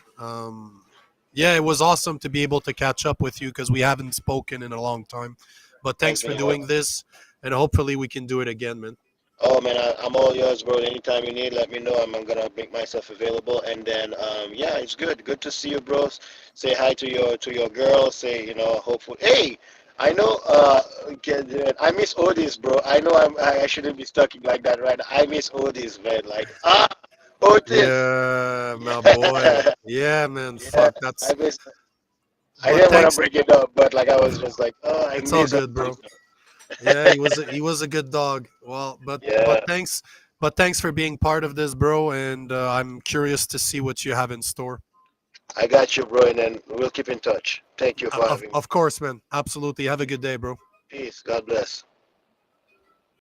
[SPEAKER 3] Yeah, it was awesome to be able to catch up with you because we haven't spoken in a long time. But thanks
[SPEAKER 2] Thanks
[SPEAKER 3] for
[SPEAKER 2] very much.
[SPEAKER 3] doing this, and hopefully we can do it again, man.
[SPEAKER 2] Oh man, I'm all yours, bro. Anytime you need, let me know. I'm gonna make myself available. And then, yeah, it's good. Good to see you, bros. Say hi to your girl. Say, hopefully. Hey, I know. I miss Odis, bro. I know I shouldn't be talking like that, right? I miss Odis, man. Like Otis.
[SPEAKER 3] Yeah,
[SPEAKER 2] Yeah,
[SPEAKER 3] my boy. Yeah, man.
[SPEAKER 2] yeah.
[SPEAKER 3] Fuck, that's.
[SPEAKER 2] I miss. I
[SPEAKER 3] But
[SPEAKER 2] didn't want to
[SPEAKER 3] thanks.
[SPEAKER 2] bring it up, but like I was just like, oh, I
[SPEAKER 3] It's all
[SPEAKER 2] miss
[SPEAKER 3] good,
[SPEAKER 2] Otis.
[SPEAKER 3] bro. Yeah, he was a good dog. Well, but
[SPEAKER 2] Yeah,
[SPEAKER 3] thanks for being part of this, bro. And I'm curious to see what you have in store.
[SPEAKER 2] I got you, bro. And then we'll keep in touch. Thank you
[SPEAKER 3] Of
[SPEAKER 2] for
[SPEAKER 3] of,
[SPEAKER 2] having me.
[SPEAKER 3] of course, man. Absolutely. Have a good day, bro.
[SPEAKER 2] Peace. God bless.